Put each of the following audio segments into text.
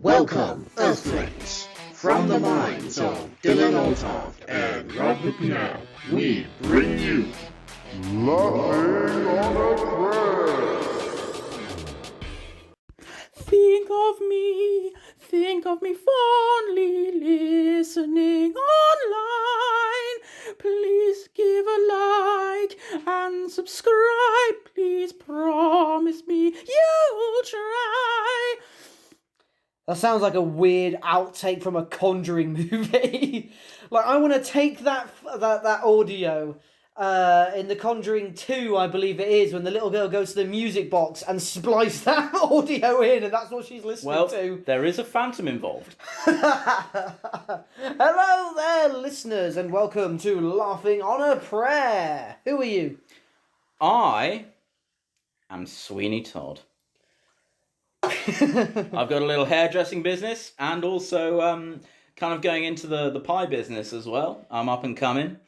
Welcome, Earthlings! From the minds of Dylan Oltoft and Rob McNabb, we bring you Laughing on a Prayer! Think of me fondly listening online. Please give a like and subscribe. Please promise me you'll try. That sounds like a weird outtake from a Conjuring movie. Like, I want to take that audio in The Conjuring 2, I believe it is, when the little girl goes to the music box and splice that audio in, and that's what she's listening to. There is a phantom involved. Hello there, listeners, and welcome to Laughing on a Prayer. Who are you? I am Sweeney Todd. I've got a little hairdressing business and also kind of going into the pie business as well. I'm up and coming.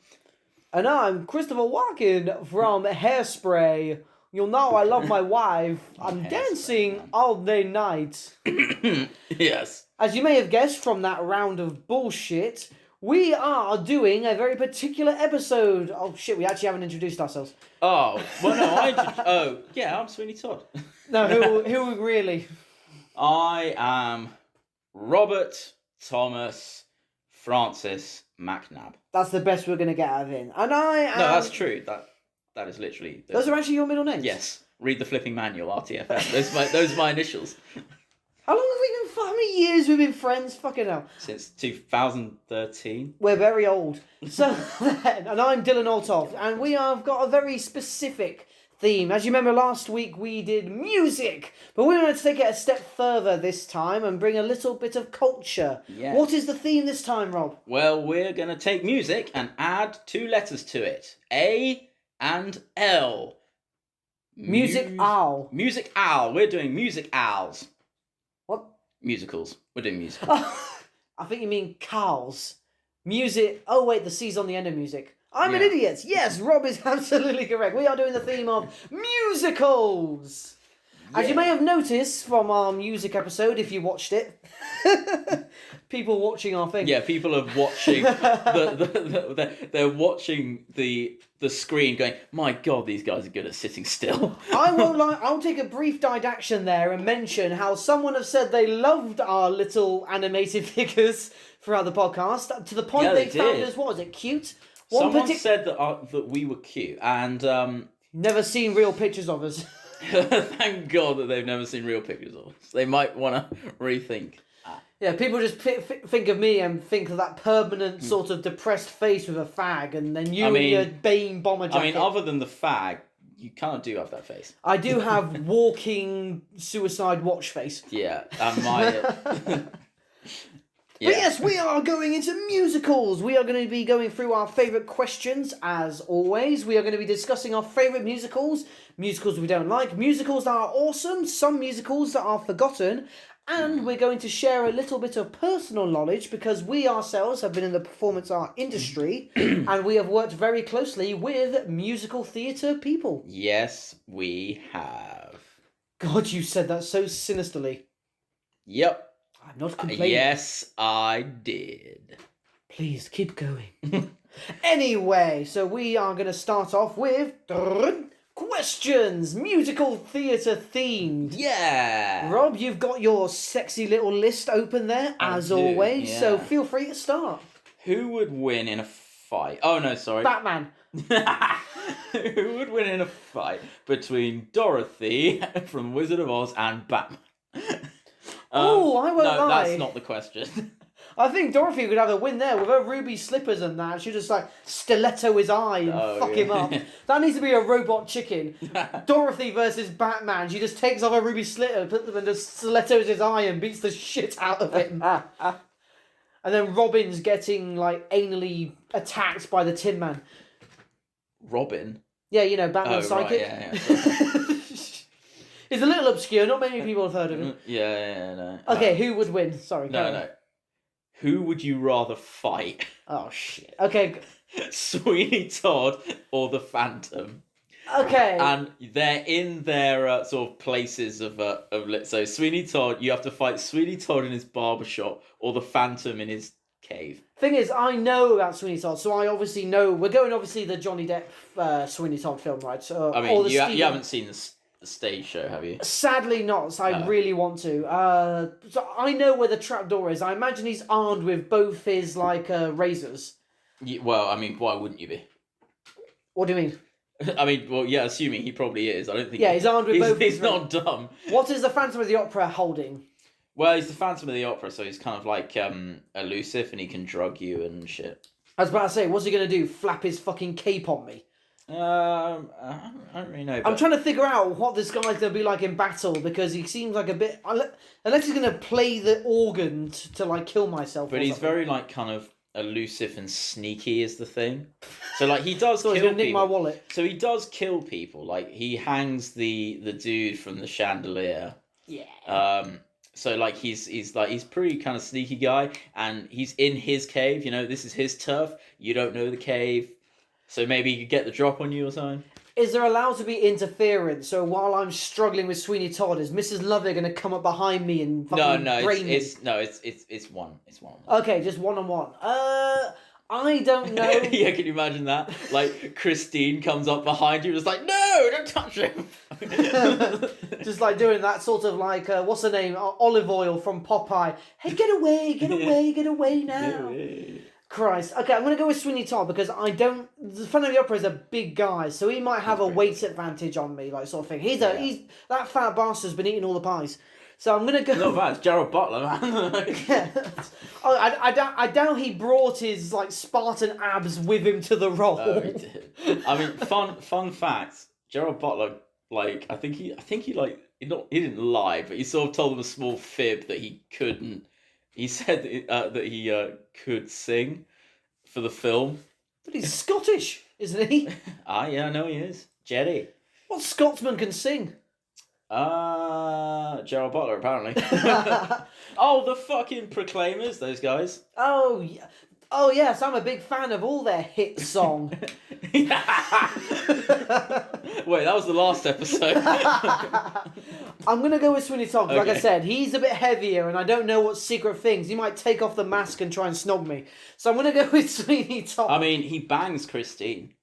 And I'm Christopher Walken from Hairspray. You'll know I love my wife. I'm dancing all day night. Yes. As you may have guessed from that round of bullshit, we are doing a very particular episode. Oh shit, we actually haven't introduced ourselves. Oh, well no, I'm Sweeney Todd. No, who really? I am Robert Thomas Francis McNabb. That's the best we're going to get out of him. And I am... No, that's true. That is literally... Those are actually your middle names? Yes. Read the flipping manual, RTFM. Those are my initials. How long have we been... How many years we've been friends? Fucking hell. Since 2013. We're very old. So then, and I'm Dylan Oltoft, and we have got a very specific theme. As you remember, last week we did music, but we wanted to take it a step further this time and bring a little bit of culture. Yes. What is the theme this time, Rob? Well, we're going to take music and add two letters to it. A and L. Music owl. Music owl. We're doing music owls. What? Musicals. We're doing musicals. I think you mean cows. Music. Oh, wait, the C's on the end of music. I'm an idiot. Yes, Rob is absolutely correct. We are doing the theme of musicals. As you may have noticed from our music episode, if you watched it, people watching our thing. Yeah, people are watching. They're watching the screen, going, "My God, these guys are good at sitting still." I won't lie. I'll take a brief didaction there and mention how someone have said they loved our little animated figures throughout the podcast to the point they found us. What was it? Cute. Someone said that we were cute, and never seen real pictures of us. Thank God that they've never seen real pictures of us. They might want to rethink. Yeah, people just think of me and think of that permanent sort of depressed face with a fag, and then you in your Bane bomber jacket. I mean, other than the fag, you kind of do have that face. I do have walking suicide watch face. Yeah, and my... But yes, we are going into musicals. We are going to be going through our favourite questions, as always. We are going to be discussing our favourite musicals, musicals we don't like, musicals that are awesome, some musicals that are forgotten, and we're going to share a little bit of personal knowledge because we ourselves have been in the performance art industry and we have worked very closely with musical theatre people. Yes, we have. God, you said that so sinisterly. Yep. I'm not complaining. Yes, I did. Please, keep going. Anyway, so we are going to start off with... questions! Musical theatre themed. Yeah! Rob, you've got your sexy little list open there, as always, so feel free to start. Who would win in a fight? Oh, no, sorry. Batman. Who would win in a fight between Dorothy from Wizard of Oz and Batman? Oh, I won't lie. No, that's not the question. I think Dorothy could have a win there with her ruby slippers and that. She'd just like stiletto his eye and fuck him up. That needs to be a robot chicken. Dorothy versus Batman. She just takes off her ruby slitter, puts them and just stilettos his eye and beats the shit out of him. And then Robin's getting like anally attacked by the Tin Man. Robin? Yeah, you know, Batman's psychic. Right, yeah. It's a little obscure. Not many people have heard of him. Yeah, no. Okay, who would win? Sorry. No. Who would you rather fight? Oh, shit. Okay. Sweeney Todd or the Phantom? Okay. And they're in their sort of places of so Sweeney Todd. You have to fight Sweeney Todd in his barbershop or the Phantom in his cave. Thing is, I know about Sweeney Todd, so I obviously know. We're going obviously the Johnny Depp Sweeney Todd film, right? So, I or mean, the you haven't seen the stage show, have you? Sadly not, so I really want to. So I know where the trapdoor is. I imagine he's armed with both his, razors. Well, I mean, why wouldn't you be? What do you mean? I mean, well, yeah, assuming he probably is. I don't think. Yeah, he's armed with both He's his not dumb. What is the Phantom of the Opera holding? Well, he's the Phantom of the Opera, so he's kind of like elusive, and he can drug you and shit. I was about to say, what's he going to do? Flap his fucking cape on me? I don't really know. I'm trying to figure out what this guy's going to be like in battle, because he seems like a bit... Unless he's going to play the organ to kill myself. But he's very, kind of elusive and sneaky is the thing. So, he does so kill he's going to nick people. my wallet. So he does kill people. He hangs the dude from the chandelier. Yeah. So he's pretty kind of sneaky guy, and he's in his cave. This is his turf. You don't know the cave, so maybe he could get the drop on you or something. Is there allowed to be interference? So while I'm struggling with Sweeney Todd, is Mrs. Lovett going to come up behind me and fucking brain me? It's one. Okay, just one-on-one. I don't know. Yeah, can you imagine that? Christine comes up behind you and is like, no, don't touch him. Just doing that sort of what's her name? Olive Oil from Popeye. Hey, get away, get away, get away now. Christ. Okay, I'm going to go with Sweeney Todd because the Phantom of the Opera is a big guy, so he might have a weight advantage on me, sort of thing. He's that fat bastard's been eating all the pies. So I'm going to go... Not bad, it's Gerald Butler, man. Yeah. I doubt he brought his, Spartan abs with him to the role. Oh, he did. I mean, fun fact, Gerald Butler, I think he didn't lie, but he sort of told them a small fib that he couldn't. He said that he could sing for the film. But he's Scottish, isn't he? Yeah, I know he is. Jerry. What Scotsman can sing? Gerald Butler, apparently. Oh, the fucking Proclaimers, those guys. Oh, yeah. Oh, yes, I'm a big fan of all their hit song. Wait, that was the last episode. I'm going to go with Sweeney Todd, because Okay. like I said, he's a bit heavier, and I don't know what secret things. He might take off the mask and try and snog me. So I'm going to go with Sweeney Todd. I mean, he bangs Christine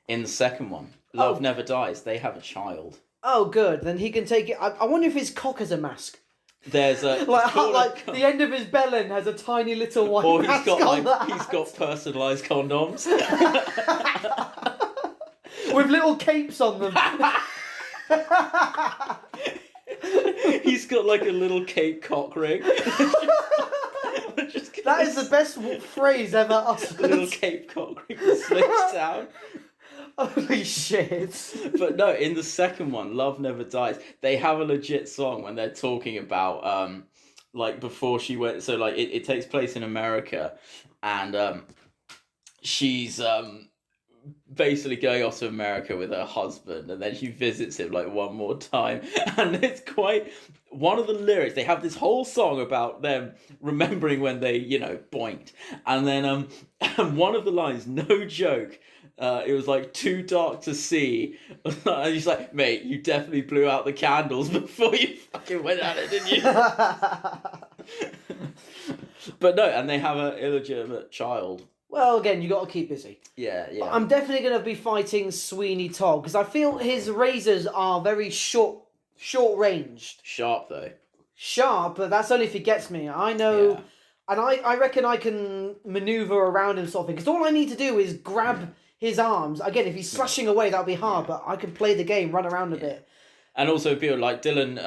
in the second one. Love Never Dies. They have a child. Oh, good. Then he can take it. I wonder if his cock has a mask. There's a the end of his bellend has a tiny little white or mask he's on got that. he's got personalised condoms. With little capes on them. He's got a little cape cock ring. That is the best phrase ever uttered. Little cape cock ring that slips down. Holy shit. But no, in the second one, Love Never Dies, they have a legit song when they're talking about before she went, so it takes place in America, and she's basically going off to America with her husband, and then she visits him one more time, and it's quite one of the lyrics. They have this whole song about them remembering when they boinked, and then one of the lines, no joke, it was too dark to see, and he's like, mate, you definitely blew out the candles before you fucking went at it, didn't you? But no, and they have an illegitimate child. Well, again, you got to keep busy. Yeah. I'm definitely going to be fighting Sweeney Todd because I feel his razors are very short-ranged. Sharp though. Sharp, but that's only if he gets me. I know, Yeah. and I reckon I can maneuver around him sort of thing. Because all I need to do is grab his arms. Again, if he's slashing away, that'll be hard. But I can play the game, run around a bit. And also, people like Dylan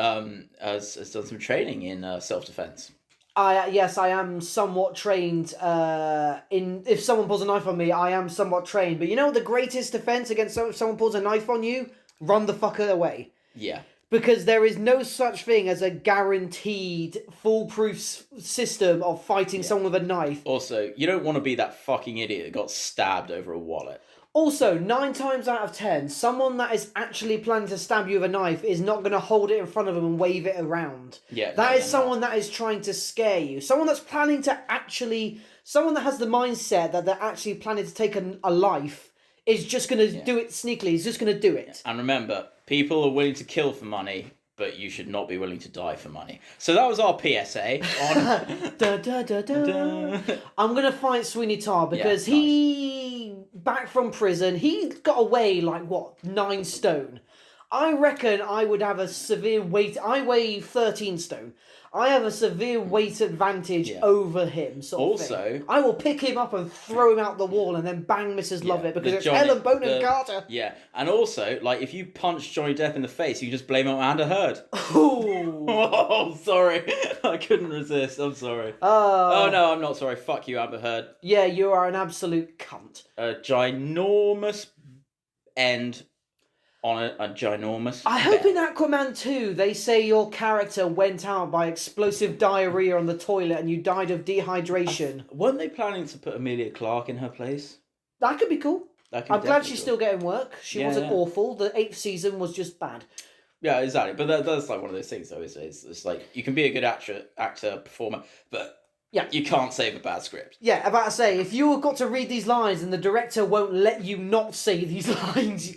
has done some training in self-defense. Yes, I am somewhat trained if someone pulls a knife on me, I am somewhat trained. But you know what the greatest defense against if someone pulls a knife on you? Run the fucker away. Yeah. Because there is no such thing as a guaranteed foolproof system of fighting someone with a knife. Also, you don't want to be that fucking idiot that got stabbed over a wallet. Also, 9 times out of 10, someone that is actually planning to stab you with a knife is not going to hold it in front of them and wave it around. Yeah, That is someone that is trying to scare you. Someone that's planning to someone that has the mindset that they're actually planning to take a life is just going to do it sneakily. He's just going to do it. And remember, people are willing to kill for money, but you should not be willing to die for money. So that was our PSA on... Da, da, da, da. I'm going to fight Sweeney Todd because he, back from prison, he got away like, 9 stone. I reckon I would have a severe weight... I weigh 13 stone. I have a severe weight advantage over him, sort of thing. I will pick him up and throw him out the wall and then bang Mrs. Lovett because it's Helen Bonham Carter. Yeah, and also, like, if you punch Johnny Depp in the face, you can just blame it on Amber Heard. Ooh. Oh, sorry. I couldn't resist. I'm sorry. Oh, no, I'm not sorry. Fuck you, Amber Heard. Yeah, you are an absolute cunt. A ginormous end on a ginormous I hope in Aquaman 2 they say your character went out by explosive diarrhea on the toilet and you died of dehydration. Weren't they planning to put Emilia Clarke in her place? That could be cool. I'm glad she's still getting work. She wasn't awful. The 8th season was just bad. Yeah, exactly. But that's like one of those things, though. It's like you can be a good actor, performer, but you can't save a bad script. Yeah, about to say, if you've got to read these lines and the director won't let you not say these lines...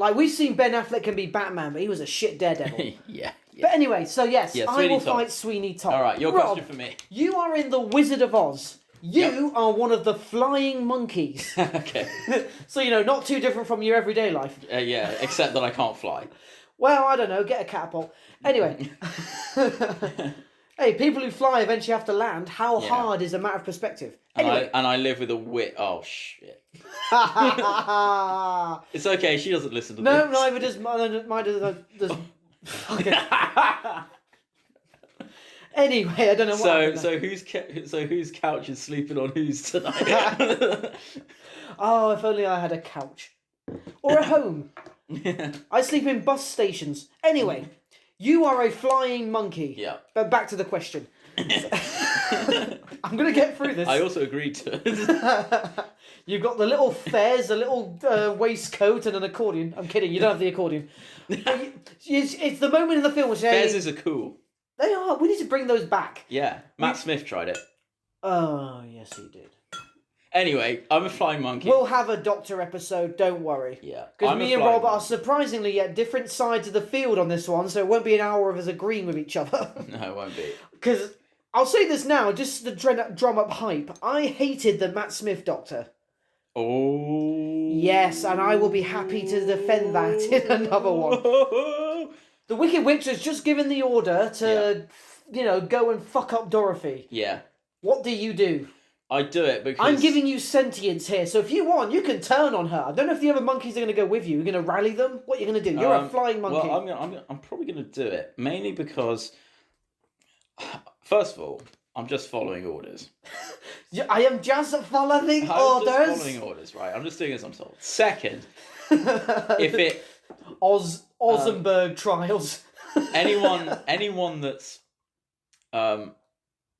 Like, we've seen Ben Affleck can be Batman, but he was a shit daredevil. yeah. But anyway, so yes, I will fight Sweeney Todd. All right, your question for me. You are in The Wizard of Oz. You are one of the flying monkeys. Okay. So, not too different from your everyday life. Yeah, except that I can't fly. Well, I don't know, get a catapult. Anyway. Hey, people who fly eventually have to land. How hard is a matter of perspective. Anyway. And I live with a wit. Oh, shit. It's okay, she doesn't listen to this. No, neither does mine. Does okay. Anyway, I don't know what. So whose couch is sleeping on whose tonight? Oh, if only I had a couch or a home. I sleep in bus stations. Anyway, you are a flying monkey. Yeah. But back to the question. I'm gonna get through this. I also agreed to it. You've got the little fez, a little waistcoat, and an accordion. I'm kidding. You don't have the accordion. It's the moment in the film where Fezes are cool. They are. We need to bring those back. Yeah, Matt Smith tried it. Oh, yes, he did. Anyway, I'm a flying monkey. We'll have a Doctor episode, don't worry. Yeah. Because me and Rob are surprisingly at different sides of the field on this one, so it won't be an hour of us agreeing with each other. No, it won't be. Because, I'll say this now, just to drum up hype, I hated the Matt Smith Doctor. Oh. Yes, and I will be happy to defend that in another one. The Wicked Witch has just given the order to, go and fuck up Dorothy. Yeah. What do you do? I do it because... I'm giving you sentience here, so if you want, you can turn on her. I don't know if the other monkeys are going to go with you. You're going to rally them? What are you going to do? You're a flying monkey. Well, I'm probably going to do it, mainly because, first of all, I'm just following orders. I am just following orders? I'm just following orders, right? I'm just doing as I'm told. Second, if it... Ozenberg trials. anyone that's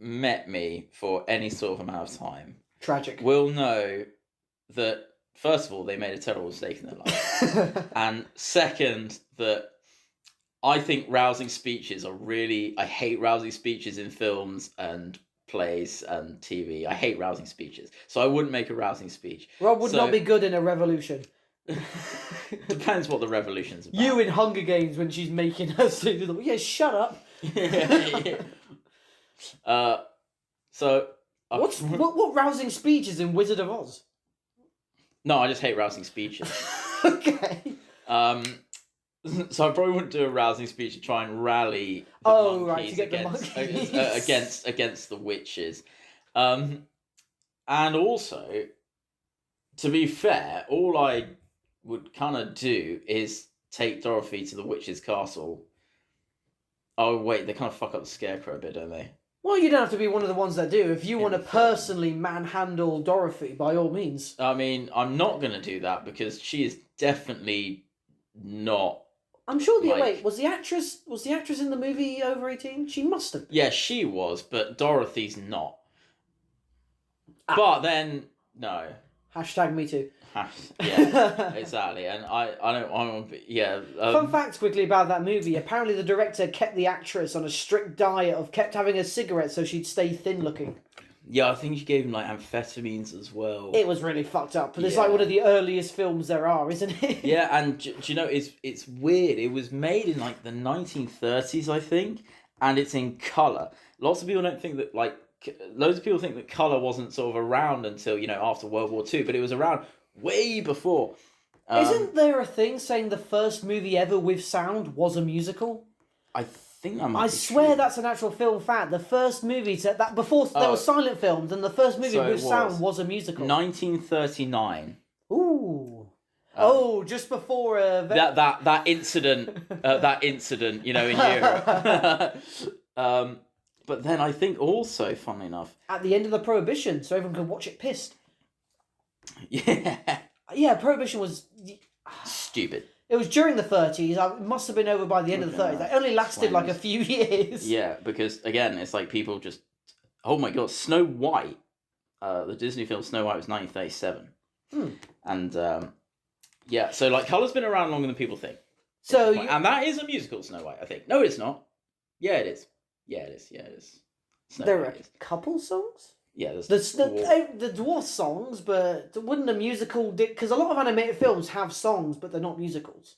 met me for any sort of amount of time tragic will know that first of all they made a terrible mistake in their life, and second that I think rousing speeches are I hate rousing speeches in films and plays and TV. I hate rousing speeches, so I wouldn't make a rousing speech. Rob would not be good in a revolution. Depends what the revolution's about. You in Hunger Games when she's making her say, yeah, shut up. So what rousing speeches in Wizard of Oz? No, I just hate rousing speeches. Okay. So I probably wouldn't do a rousing speech to try and rally the monkeys against the witches. And also, to be fair, all I would kind of do is take Dorothy to the witch's castle. Oh wait, they kind of fuck up the scarecrow a bit, don't they? Well, you don't have to be one of the ones that do. If you want to personally manhandle Dorothy, by all means. I mean, I'm not going to do that because she is definitely not. I'm sure was the actress in the movie over 18? She must have. Yeah, she was, but Dorothy's not. But then no. Hashtag me too. Yeah, exactly. And I don't. Yeah. Fun fact quickly about that movie. Apparently, the director kept the actress on a strict diet of kept having a cigarette so she'd stay thin looking. Yeah, I think she gave him like amphetamines as well. It was really fucked up. But it's Yeah. like one of the earliest films there are, isn't it? Yeah, and do you know, it's weird. It was made in like the 1930s, I think, and it's in colour. Lots of people don't think that, like, loads of people think that colour wasn't sort of around until, after World War II, but it was around way before. Isn't there a thing saying the first movie ever with sound was a musical? I think that might I be swear true. that's an actual film fact. The first movie that before there were silent films, and the first movie So it with sound was. was a musical. 1939. Ooh. Just before That incident, in Europe. But then I think also, funnily enough, at the end of the Prohibition, so everyone could watch it pissed. yeah, Yeah, Prohibition was. stupid. It was during the 30s. It must have been over by the end of the 30s. It only lasted like a few years. Yeah, because again, it's like people just, oh my god, Snow White, the Disney film Snow White was 1937, and yeah, so like colour's been around longer than people think. So And that is a musical, Snow White, I think. No, it's not. Yeah, it is. Yeah, it is. Yeah, it is. Snow there are White a is. couple songs. Yeah, there's The dwarf songs, but wouldn't a musical? Because a lot of animated films have songs, but they're not musicals.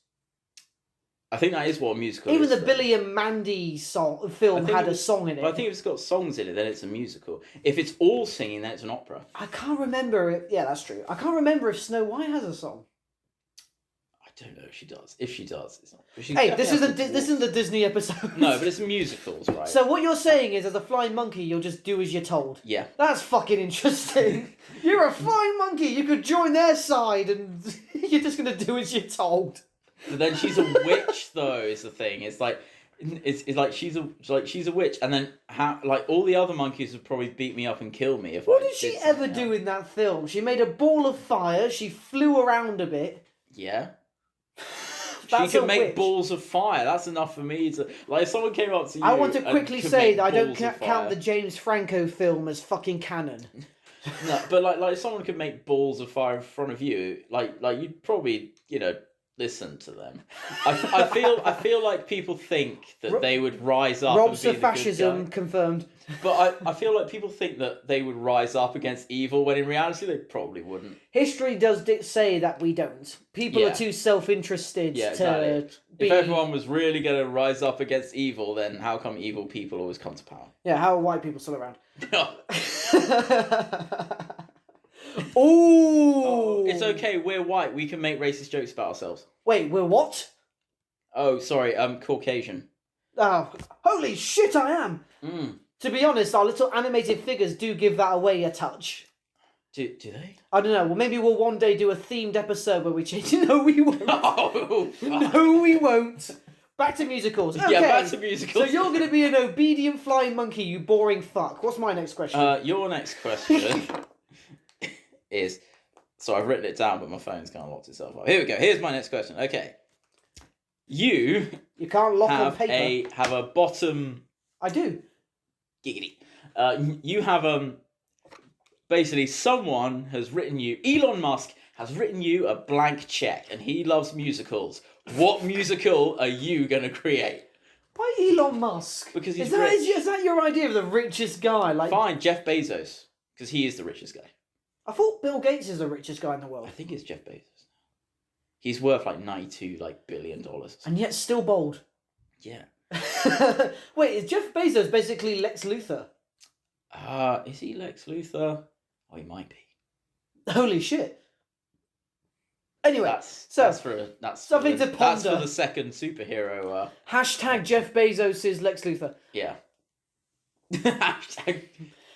I think that is what a musical Even is. the though. Billy and Mandy film had a song in it. But I think if it's got songs in it, then it's a musical. If it's all singing, then it's an opera. I can't remember it. Yeah, that's true. I can't remember if Snow White has a song. I don't know if she does. If she does, it's not. But she Hey, definitely has this isn't the Disney episode. No, but it's musicals, right? So what you're saying is, as a flying monkey, you'll just do as you're told. Yeah. That's fucking interesting. You're a flying monkey. You could join their side, and you're just gonna do as you're told. But then she's a witch, though. Is the thing? It's like she's a witch, and then all the other monkeys would probably beat me up and kill me if. What I did she did ever something do else. in that film? She made a ball of fire. She flew around a bit. Yeah. That's she a can make witch. balls of fire. That's enough for me to if someone came up to you. I want to and quickly could say make that I don't balls of count fire- the James Franco film as fucking canon. No, but like if someone could make balls of fire in front of you, like you'd probably listen to them. I feel like people think that they would rise up. Robs and be of the good fascism guy. confirmed. But I feel like people think that they would rise up against evil when in reality they probably wouldn't. History does say that we don't. People are Yeah. too self-interested Yeah, to exactly. be. If everyone was really going to rise up against evil, then how come evil people always come to power? Yeah, how are white people still around? Ooh. It's okay, we're white, we can make racist jokes about ourselves. Wait, we're what? Oh, sorry, Caucasian. Oh, holy shit! I am. To be honest, our little animated figures do give that away a touch. Do they? I don't know. Well, maybe we'll one day do a themed episode where we change. No, we won't. Oh, fuck. No, we won't. Back to musicals. Okay. Yeah, back to musicals. So you're going to be an obedient flying monkey, you boring fuck. What's my next question? Your next question is... So I've written it down, but my phone's kind of locked itself up. Here we go. Here's my next question. Okay. You can't lock on paper. have a bottom... I do. Giggity. You have basically someone has written you, Elon Musk has written you a blank check and he loves musicals. What musical are you going to create? Why Elon Musk? Because he's is that, rich. is that your idea of the richest guy? Like, Fine, Jeff Bezos, because he is the richest guy. I thought Bill Gates is the richest guy in the world. I think it's Jeff Bezos. He's worth like $92 billion. And yet still bold. Yeah. Wait, is Jeff Bezos basically Lex Luthor? Is he Lex Luthor? Oh, he might be. Holy shit. Anyway, That's something to That's for ponder. the second superhero. Hashtag Jeff Bezos is Lex Luthor. Yeah. Hashtag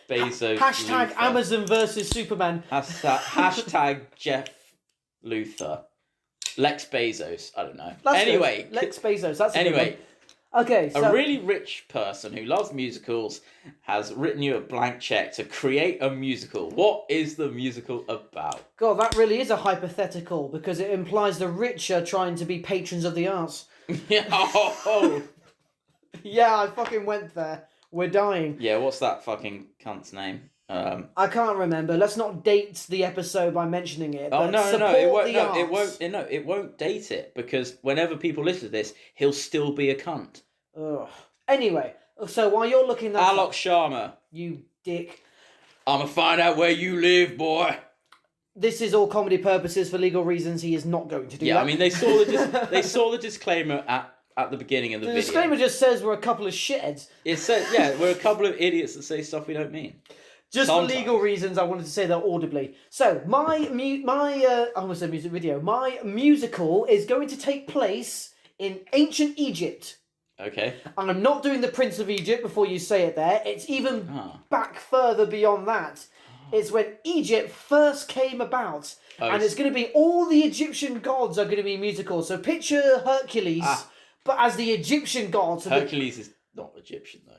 Bezos. Hashtag Luthor. Amazon versus Superman. Hashtag Jeff Luthor. Lex Bezos. I don't know. That's Anyway. good. Lex Bezos. That's a good Anyway. one. Okay, so A really rich person who loves musicals has written you a blank check to create a musical. What is the musical about? God, that really is a hypothetical because it implies the rich are trying to be patrons of the arts. Oh. Yeah, I fucking went there. We're dying. Yeah, what's that fucking cunt's name? I can't remember. Let's not date the episode by mentioning it. Oh but no, support it won't. the No, arts. it won't. No, it won't date it because whenever people listen to this, he'll still be a cunt. Ugh. Anyway, so while you're looking that Alok up, Sharma. you dick. I'ma find out where you live, boy. This is all comedy purposes. For legal reasons, he is not going to do that. Yeah, I mean, they saw the disclaimer at the beginning of the the video. disclaimer just says we're a couple of shitheads. It said, yeah, we're a couple of idiots that say stuff we don't mean. Just Sometimes. for legal reasons, I wanted to say that audibly. So, I almost said music video. My musical is going to take place in ancient Egypt. Okay. And I'm not doing the Prince of Egypt before you say it there. It's even back further beyond that. It's when Egypt first came about. And it's going to be all the Egyptian gods are going to be musical. So picture Hercules, but as the Egyptian gods. Hercules is not Egyptian, though.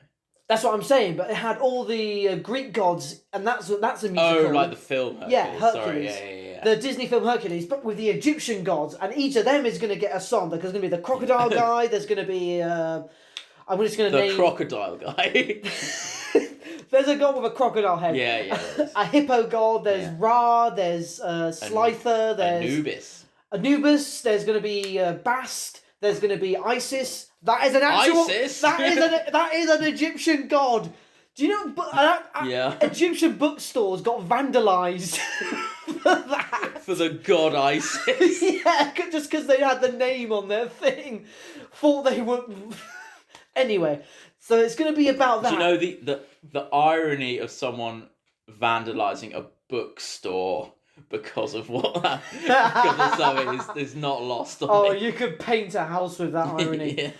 That's what I'm saying, but it had all the Greek gods, and that's a musical. Oh, like the film Hercules. Yeah, Hercules. Sorry, yeah. The Disney film Hercules, but with the Egyptian gods, and each of them is going to get a song. There's going to be the crocodile guy, there's going to be... I'm just going to name... The crocodile guy. There's a god with a crocodile head. Yeah. A hippo god, there's Ra, there's Slither, there's... Anubis, there's going to be Bast, there's going to be Isis. That is an actual... Isis? That is an Egyptian god. Do you know... Egyptian bookstores got vandalised for that. For the god Isis. Yeah, just because they had the name on their thing. Thought they were... Anyway, so it's going to be about that. Do you know the irony of someone vandalising a bookstore because of what that... because of something is not lost on me. You could paint a house with that irony. Yeah.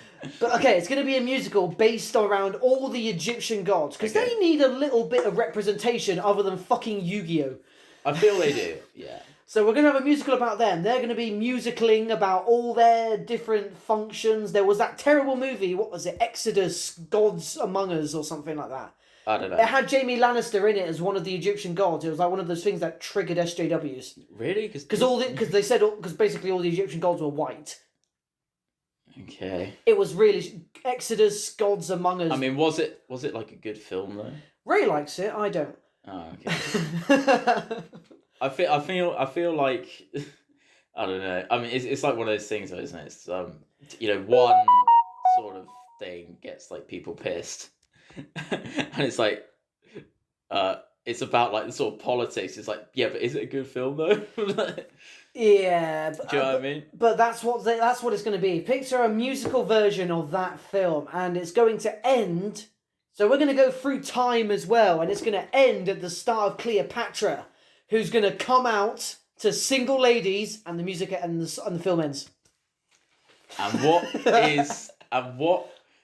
But okay, it's going to be a musical based around all the Egyptian gods. Because they need a little bit of representation other than fucking Yu-Gi-Oh! I feel they do, yeah. So we're going to have a musical about them. They're going to be musicaling about all their different functions. There was that terrible movie, what was it? Exodus, Gods Among Us or something like that. I don't know. It had Jamie Lannister in it as one of the Egyptian gods. It was like one of those things that triggered SJWs. Really? Because they said... Because basically all the Egyptian gods were white. Okay. It was really... Exodus, Gods Among Us. I mean, was it like a good film, though? Ray likes it, I don't. Oh, okay. I feel like I don't know. I mean, it's like one of those things, though, isn't it? It's one sort of thing gets like people pissed, and it's like, it's about like the sort of politics. It's like, yeah, but is it a good film though? Yeah, but, do you know what I mean? But that's what it's going to be. Picture a musical version of that film, and it's going to end. So we're going to go through time as well, and it's going to end at the start of Cleopatra, who's going to come out to single ladies, and the music and the film ends.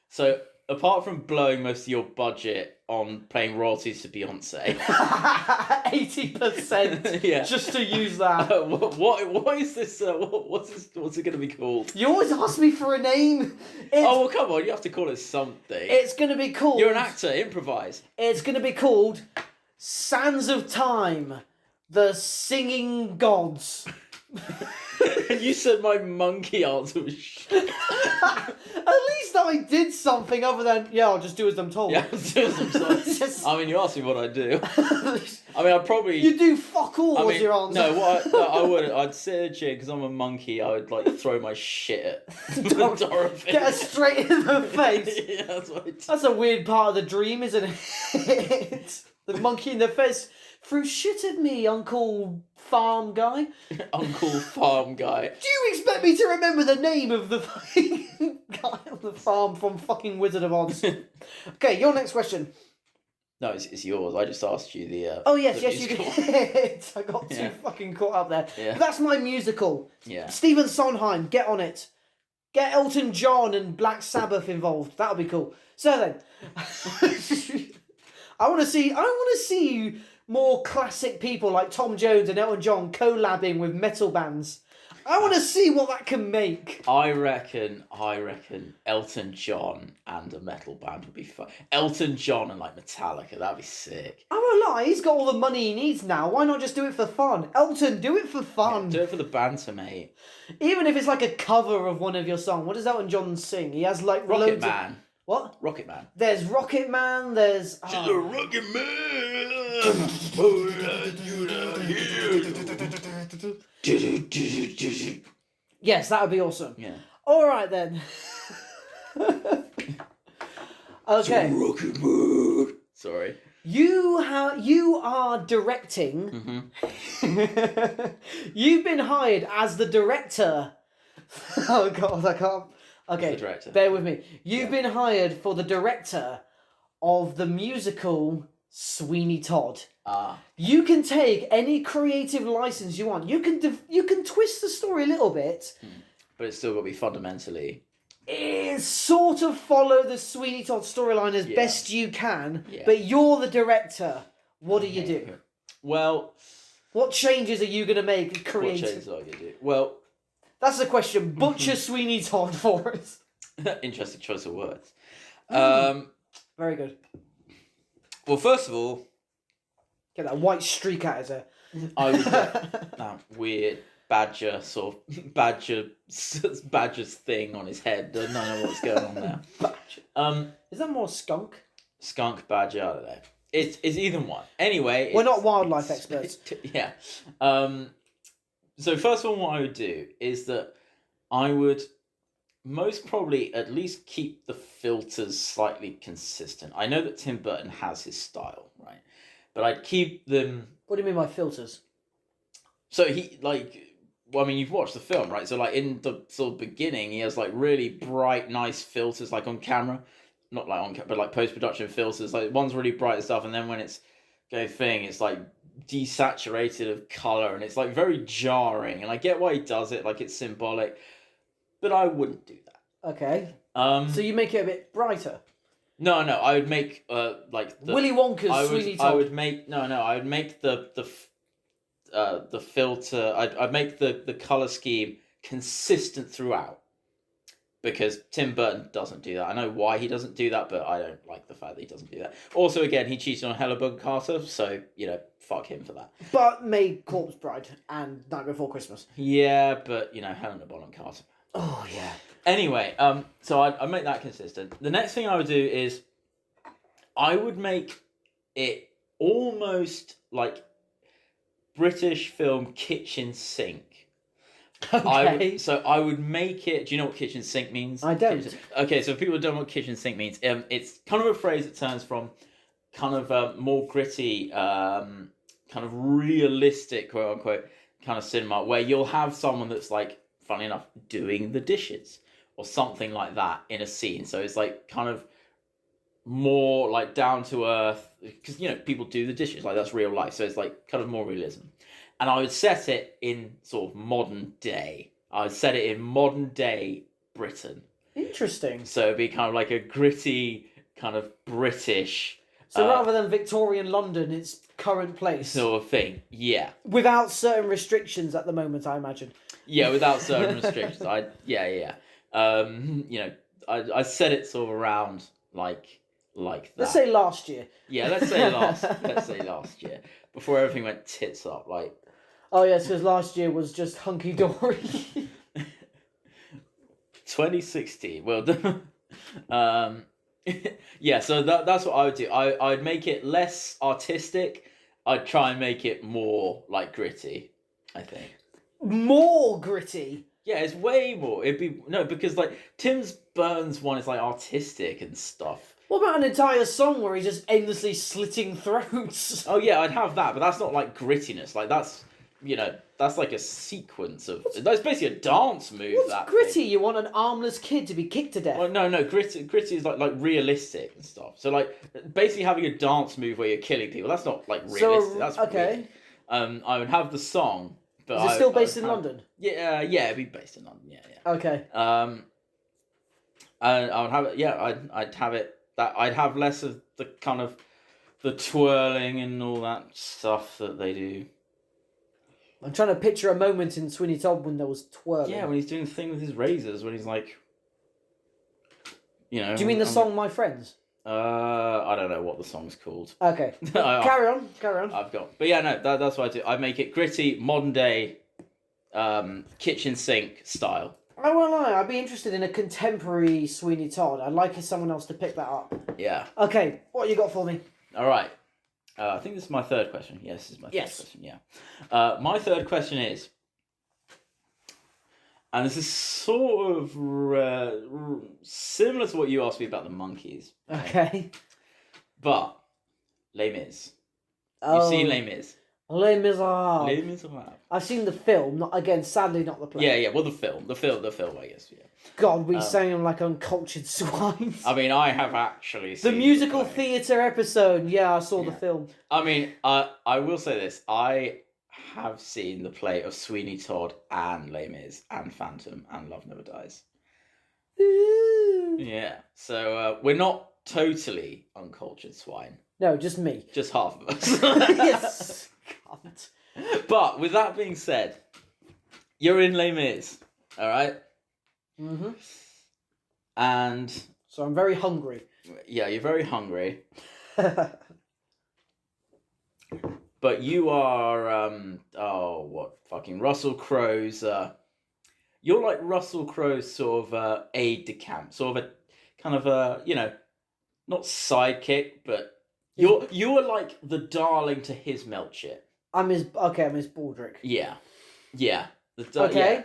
So apart from blowing most of your budget on paying royalties to Beyonce, 80%, yeah, just to use that. What is this? What's it going to be called? You always ask me for a name. Well, come on, you have to call it something. It's going to be called... You're an actor, improvise. It's going to be called Sands of Time, the Singing Gods. You said my monkey answer was shit. At least I did something other than, I'll just do as I'm told. Yeah, I'll do as I'm told. I mean, you asked me what I do. I mean, I'd probably... You do fuck all was your answer. No, I wouldn't. I'd sit in a chair because I'm a monkey. I would, like, throw my shit at Dorothy. Get her straight in the face. Yeah, that's what I do. That's a weird part of the dream, isn't it? The monkey in the face. Threw shit at me, Uncle Farm Guy. Uncle Farm Guy. Do you expect me to remember the name of the fucking guy on the farm from fucking Wizard of Oz? Okay, your next question. No, it's yours. I just asked you the... Oh, yes, the you musical. did. I got too fucking caught up there. Yeah. But that's my musical. Yeah. Stephen Sondheim, get on it. Get Elton John and Black Sabbath involved. That'll be cool. So then, I want to see more classic people like Tom Jones and Elton John collabing with metal bands. I want to see what that can make. I reckon Elton John and a metal band would be fun. Elton John and like Metallica, that'd be sick. I won't lie, he's got all the money he needs now. Why not just do it for fun? Elton, do it for fun. Yeah, do it for the banter, mate. Even if it's like a cover of one of your songs. What does Elton John sing? He has like Rocket Man. What? Rocket Man. There's Rocket Man, there's... She's a Rocket Man! Yes, that would be awesome. Yeah. Alright then. Okay. Rocket Man! Sorry. You are directing. You've been hired as the director. Oh God, I can't. Okay, The director. bear with me. You've been hired for the director of the musical Sweeney Todd. You can take any creative license you want. You can twist the story a little bit. But it's still got to be fundamentally. Sort of follow the Sweeney Todd storyline as best you can, but you're the director. What do you do? Well, what changes are you going to make what creative? changes are you going to do? Well, that's the question. Butcher Sweeney Todd for us. interesting choice of words. Very good. Well, first of all, get that white streak out of there. I would get that weird badger sort of badger's thing on his head. I don't know what's going on there. Badger. Is that more skunk? Skunk badger. I don't know. It's either one. Anyway, we're not wildlife experts. Yeah. So first of all, what I would do is that I would most probably at least keep the filters slightly consistent. I know that Tim Burton has his style, right? But I'd keep them. What do you mean by filters? So he well, I mean, you've watched the film, right? So like in the sort of beginning, he has like really bright, nice filters, like on camera, not like on, but like post-production filters. Like one's really bright and stuff, and then when it's going thing, it's like desaturated of color, and it's like very jarring. And I get why he does it, like it's symbolic, but I wouldn't do that. Okay. So you make it a bit brighter. No, I would make like the Willy Wonka's Sweeney Todd. I would make I would make the filter. I'd make the color scheme consistent throughout, because Tim Burton doesn't do that. I know why he doesn't do that, but I don't like the fact that he doesn't do that. Also, again, he cheated on Helena Bonham Carter, so fuck him for that. But made Corpse Bride and Night Before Christmas. Yeah, but Helena Bonham Carter. Oh yeah. Anyway, so I'd make that consistent. The next thing I would do is I would make it almost like British film kitchen sink. Okay. I would make it. Do you know what kitchen sink means? I don't. Okay, so if people don't know what kitchen sink means, it's kind of a phrase that turns from kind of more gritty, kind of realistic, quote unquote, kind of cinema, where you'll have someone that's like, funny enough, doing the dishes or something like that in a scene. So it's like kind of more like down to earth, because people do the dishes, like that's real life. So it's like kind of more realism. And I would set it in sort of modern day. I would set it in modern day Britain. Interesting. So it'd be kind of like a gritty kind of British. So rather than Victorian London, it's current place. Sort of thing. Yeah. Without certain restrictions at the moment, I imagine. Yeah, without certain restrictions. I set it sort of around like that. Let's say last year. Yeah, let's say last year, before everything went tits up. Like, oh yes, because last year was just hunky dory. 2016. Well, yeah. So that's what I would do. I'd make it less artistic. I'd try and make it more like gritty, I think. More gritty? Yeah, it's way more. It'd be because like Tim Burton's one is like artistic and stuff. What about an entire song where he's just endlessly slitting throats? Oh yeah, I'd have that, but that's not like grittiness. Like that's that's like a sequence of. That's basically a dance move. What's that gritty? thing. You want an armless kid to be kicked to death? Well, no, gritty is like realistic and stuff. So like basically having a dance move where you're killing people. That's not like realistic. That's okay. Weird. I would have the song. But is it still based in London? Yeah, it'd be based in London. Yeah. Okay. And I would have it. Yeah, I'd have it. That I'd have less of the kind of the twirling and all that stuff that they do. I'm trying to picture a moment in Sweeney Todd when there was twirling. Yeah, when he's doing the thing with his razors, when he's like, Do you mean the song "My Friends"? I don't know what the song's called. Okay. Carry on. I've got, but yeah, no, that's what I do. I make it gritty, modern day, kitchen sink style. I won't lie, I'd be interested in a contemporary Sweeney Todd. I'd like someone else to pick that up. Yeah. Okay, what you got for me? All right. I think this is my third question. Yes, this is my third question. Yeah. My third question is, and this is sort of similar to what you asked me about the monkeys. Okay. But Les Mis. Oh, You've seen Les Mis. Les Miserables. Les Miserables. I've seen the film. Not again. Sadly, not the play. Yeah. Well, the film. I guess. Yeah. God, we sound like uncultured swines. I mean, I have actually seen the musical play. theatre episode. Yeah, I saw the film. I mean, I will say this. I have seen the play of Sweeney Todd and Les Mis and Phantom and Love Never Dies. Ooh. Yeah. So we're not totally uncultured swine. No, just me. Just half of us. Yes. God. But with that being said, you're in Les Mis, all right? Mm-hmm. And So I'm very hungry. yeah, you're very hungry. But you are, Russell Crowe's, you're like Russell Crowe's sort of aide de camp, sort of a, kind of a, not sidekick, but you are like the darling to his Melchett. I'm his Baldric. Yeah. Okay.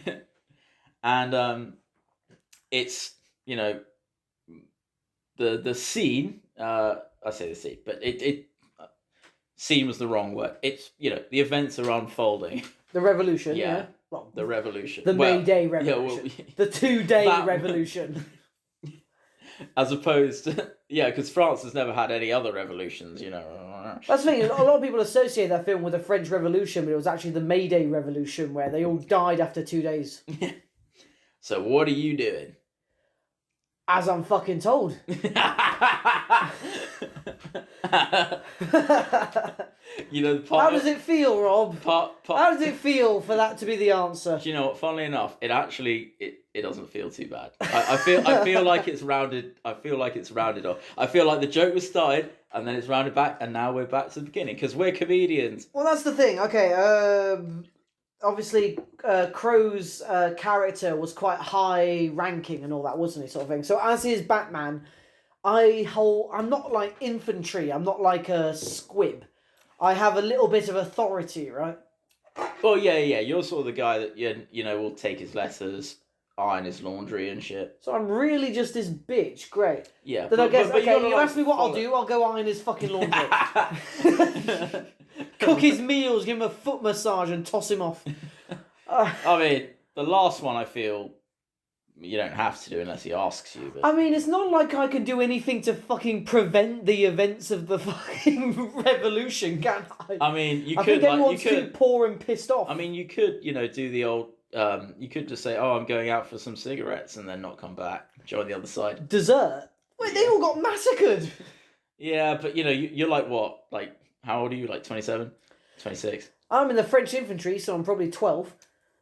Yeah. And, it's, the scene, I say the scene, but it scene was the wrong word. It's, the events are unfolding. The revolution, Yeah. yeah. Well, The revolution. the Well, May Day revolution. The 2-day that- revolution. As opposed to, because France has never had any other revolutions, That's the thing, a lot of people associate that film with the French Revolution, but it was actually the May Day revolution where they all died after 2 days. So what are you doing? As I'm fucking told. How does it feel, Rob? How does it feel for that to be the answer? Do you know what? Funnily enough, it actually it doesn't feel too bad. I feel like it's rounded. I feel like it's rounded off. I feel like the joke was started and then it's rounded back, and now we're back to the beginning because we're comedians. Well, that's the thing. Okay, obviously, Crowe's character was quite high ranking and all that, wasn't he? Sort of thing. So as his Batman, I'm not like infantry. I'm not like a squib. I have a little bit of authority, right? Well, yeah. You're sort of the guy that will take his letters, iron his laundry and shit. So I'm really just this bitch. Great. Yeah. Then I guess, but okay, gotta, you ask me what I'll do, I'll go iron his fucking laundry. Cook his meals, give him a foot massage and toss him off. I mean, the last one I feel you don't have to do unless he asks you. But... I mean, it's not like I can do anything to fucking prevent the events of the fucking revolution, can I? I mean, I think everyone's too poor and pissed off. I mean, you could, do the old... you could just say, oh, I'm going out for some cigarettes and then not come back. Join the other side. Dessert? Wait, they all got massacred! Yeah, but, you're like what? Like, how old are you? Like 27? 26? I'm in the French infantry, so I'm probably 12.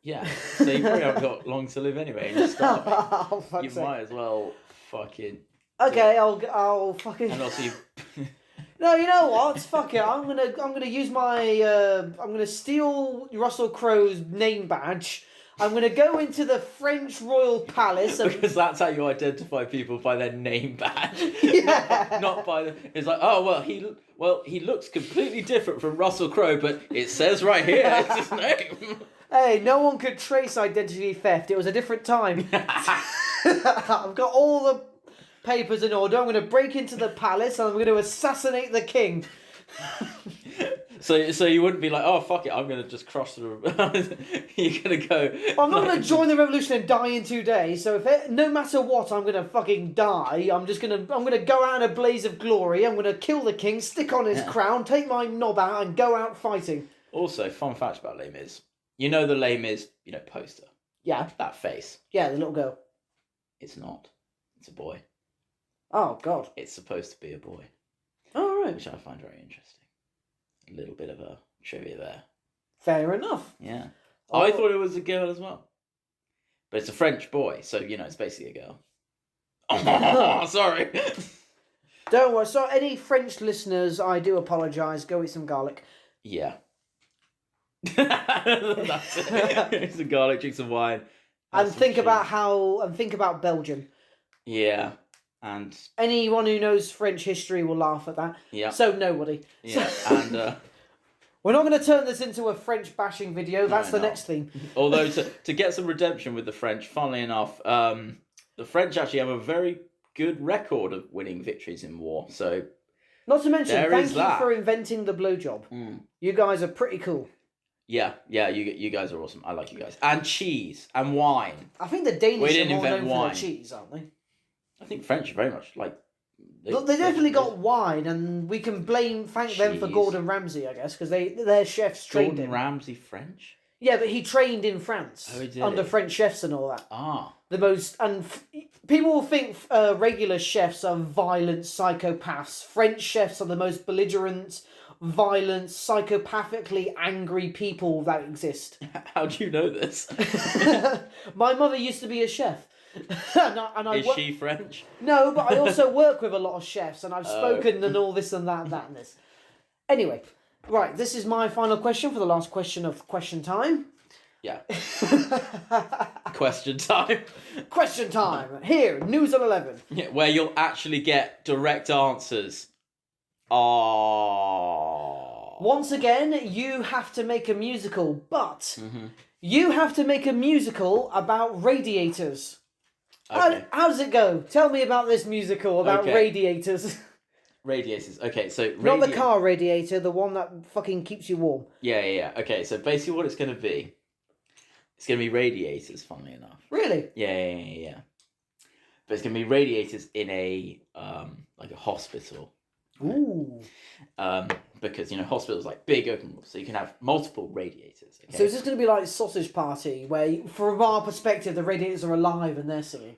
Yeah, so you probably haven't got long to live anyway. You're starving. Oh, fuck's You sake. might as well fucking... Okay, I'll fucking... And also you... No, you know what? Fuck it. I'm gonna use my I'm gonna steal Russell Crowe's name badge. I'm gonna go into the French royal palace and... Because that's how you identify people, by their name badge. Yeah. Not by the... It's like, oh, he looks completely different from Russell Crowe, but it says right here it's his name. Hey, no one could trace identity theft. It was a different time. I've got all the papers in order. I'm going to break into the palace and I'm going to assassinate the king. So you wouldn't be like, oh, fuck it, I'm going to just cross through. You're going to go... I'm not going to join the revolution and die in 2 days. So no matter what, I'm going to fucking die. I'm going to go out in a blaze of glory. I'm going to kill the king, stick on his crown, take my knob out and go out fighting. Also, fun fact about Les Mis. You know the Les Mis, poster? Yeah. That face. Yeah, the little girl. It's not. It's a boy. Oh, God. It's supposed to be a boy. Oh, right. Which I find very interesting. A little bit of a trivia there. Fair enough. Yeah. Oh. I thought it was a girl as well. But it's a French boy, so, it's basically a girl. Oh, sorry. Don't worry. So, any French listeners, I do apologise. Go eat some garlic. Yeah. That's it. It's a garlic, drink some wine. And think about Belgium. Yeah. And anyone who knows French history will laugh at that. yeah. So nobody. Yeah. And we're not going to turn this into a French bashing video. That's the no. next theme. Although to get some redemption with the French, funnily enough, the French actually have a very good record of winning victories in war. So Not to mention, There thank is you that. for inventing the blowjob. Mm. You guys are pretty cool. Yeah, you guys are awesome. I like you guys. And cheese and wine. I think the Danish We are didn't more known invent for their wine. cheese, aren't they? I think French are very much like. Look, they definitely got wine, and we can thank them for Cheese. Gordon Ramsay, I guess, because their chefs trained Gordon him. Ramsay French. Yeah, but he trained in France Oh, he did. under French chefs and all that. Ah. People will think regular chefs are violent psychopaths. French chefs are the most belligerent, violent, psychopathically angry people that exist. How do you know this? My mother used to be a chef. Is she French? No, but I also work with a lot of chefs, and I've spoken and all this and that and this. Anyway, right, this is my final question for the last question of question time. Yeah. Question time. Question time. Here, News on 11. Yeah, where you'll actually get direct answers. Oh. Once again, you have to make a musical, but Mm-hmm. you have to make a musical about radiators. Okay. How does it go? Tell me about this musical about Okay. radiators. Radiators. Okay, so Not the car radiator, the one that fucking keeps you warm. Yeah. Okay, so basically what it's going to be, it's going to be radiators, funnily enough. Really? Yeah. But it's going to be radiators in a like a hospital. Ooh. Because hospitals like big open, so you can have multiple radiators. Okay? So is this going to be like Sausage Party, where from our perspective the radiators are alive and they're singing?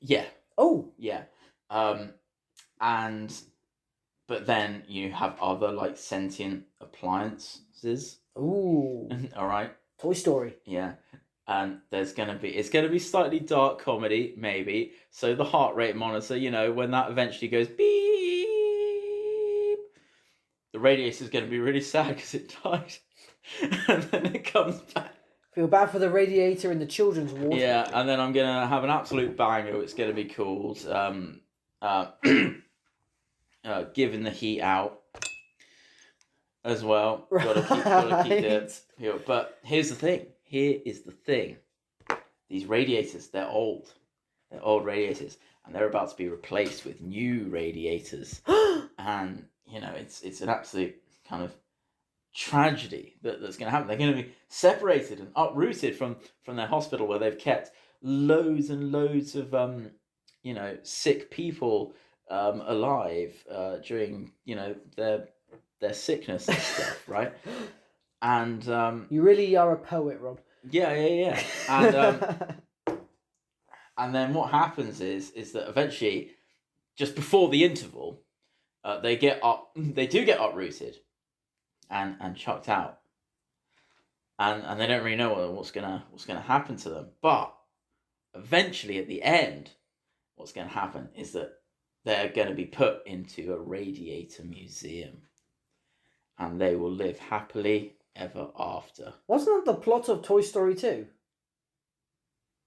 Yeah. Oh. Yeah. But then you have other like sentient appliances. Ooh. All right. Toy Story. Yeah. And it's gonna be slightly dark comedy, maybe. So the heart rate monitor, when that eventually goes beep, the radiator is gonna be really sad because it died, and then it comes back. Feel bad for the radiator in the children's ward. Yeah, and then I'm gonna have an absolute banger. It's gonna be called Giving the Heat Out as well. Gotta keep the. But here's the thing. Here is the thing. These radiators, they're old. They're old radiators, and they're about to be replaced with new radiators. And it's an absolute kind of tragedy that's going to happen. They're going to be separated and uprooted from their hospital where they've kept loads and loads of sick people alive during their sickness and stuff, right? And you really are a poet, Rob. Yeah. And then what happens is that eventually, just before the interval, they do get uprooted and chucked out, and they don't really know what's gonna happen to them. But eventually, at the end, what's gonna happen is that they're gonna be put into a radiator museum, and they will live happily ever after. Wasn't that the plot of Toy Story 2?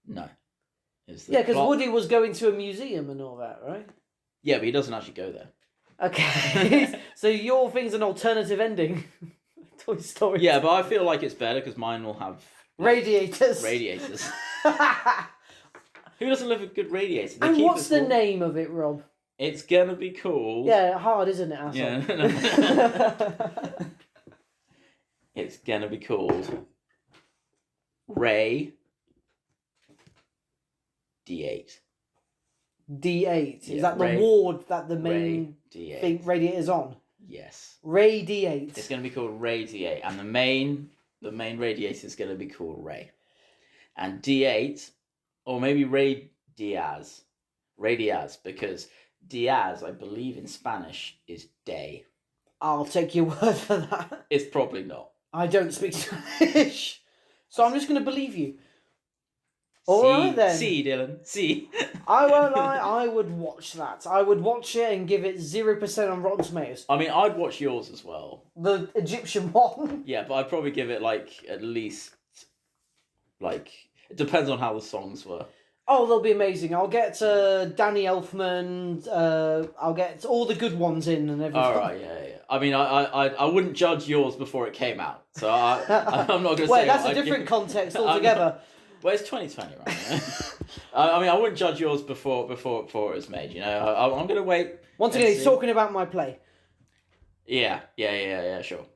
No. Yeah, because Woody was going to a museum and all that, right? Yeah, but he doesn't actually go there. Okay. So your thing's an alternative ending. Toy Story. Yeah, but I feel like it's better because mine will have radiators. Radiators. Who doesn't love a good radiator? And what's the name of it, Rob? It's gonna be called. Yeah, hard, isn't it, asshole? Yeah. It's gonna be called Ray D8. D8. Yeah, Is that the Ray- ward that the main D8. thing radiator's on? Yes. Ray D8. It's gonna be called Ray D8, and the main radiator is gonna be called Ray, and D8, or maybe Ray Diaz, because Diaz, I believe in Spanish, is day. I'll take your word for that. It's probably not. I don't speak Spanish, so I'm just going to believe you. Alright then. See, Dylan. See. I won't lie, I would watch that. I would watch it and give it 0% on Rotten Tomatoes. I mean, I'd watch yours as well. The Egyptian one. Yeah, but I'd probably give it at least it depends on how the songs were. Oh, they'll be amazing. I'll get Danny Elfman. I'll get all the good ones in and everything. All right, yeah. I mean, I wouldn't judge yours before it came out, so I'm not going to say. Wait, that's a different context altogether. Well, it's 2020, right? I mean, I wouldn't judge yours before it was made. I'm going to wait. Once again, he's talking about my play. Yeah, sure.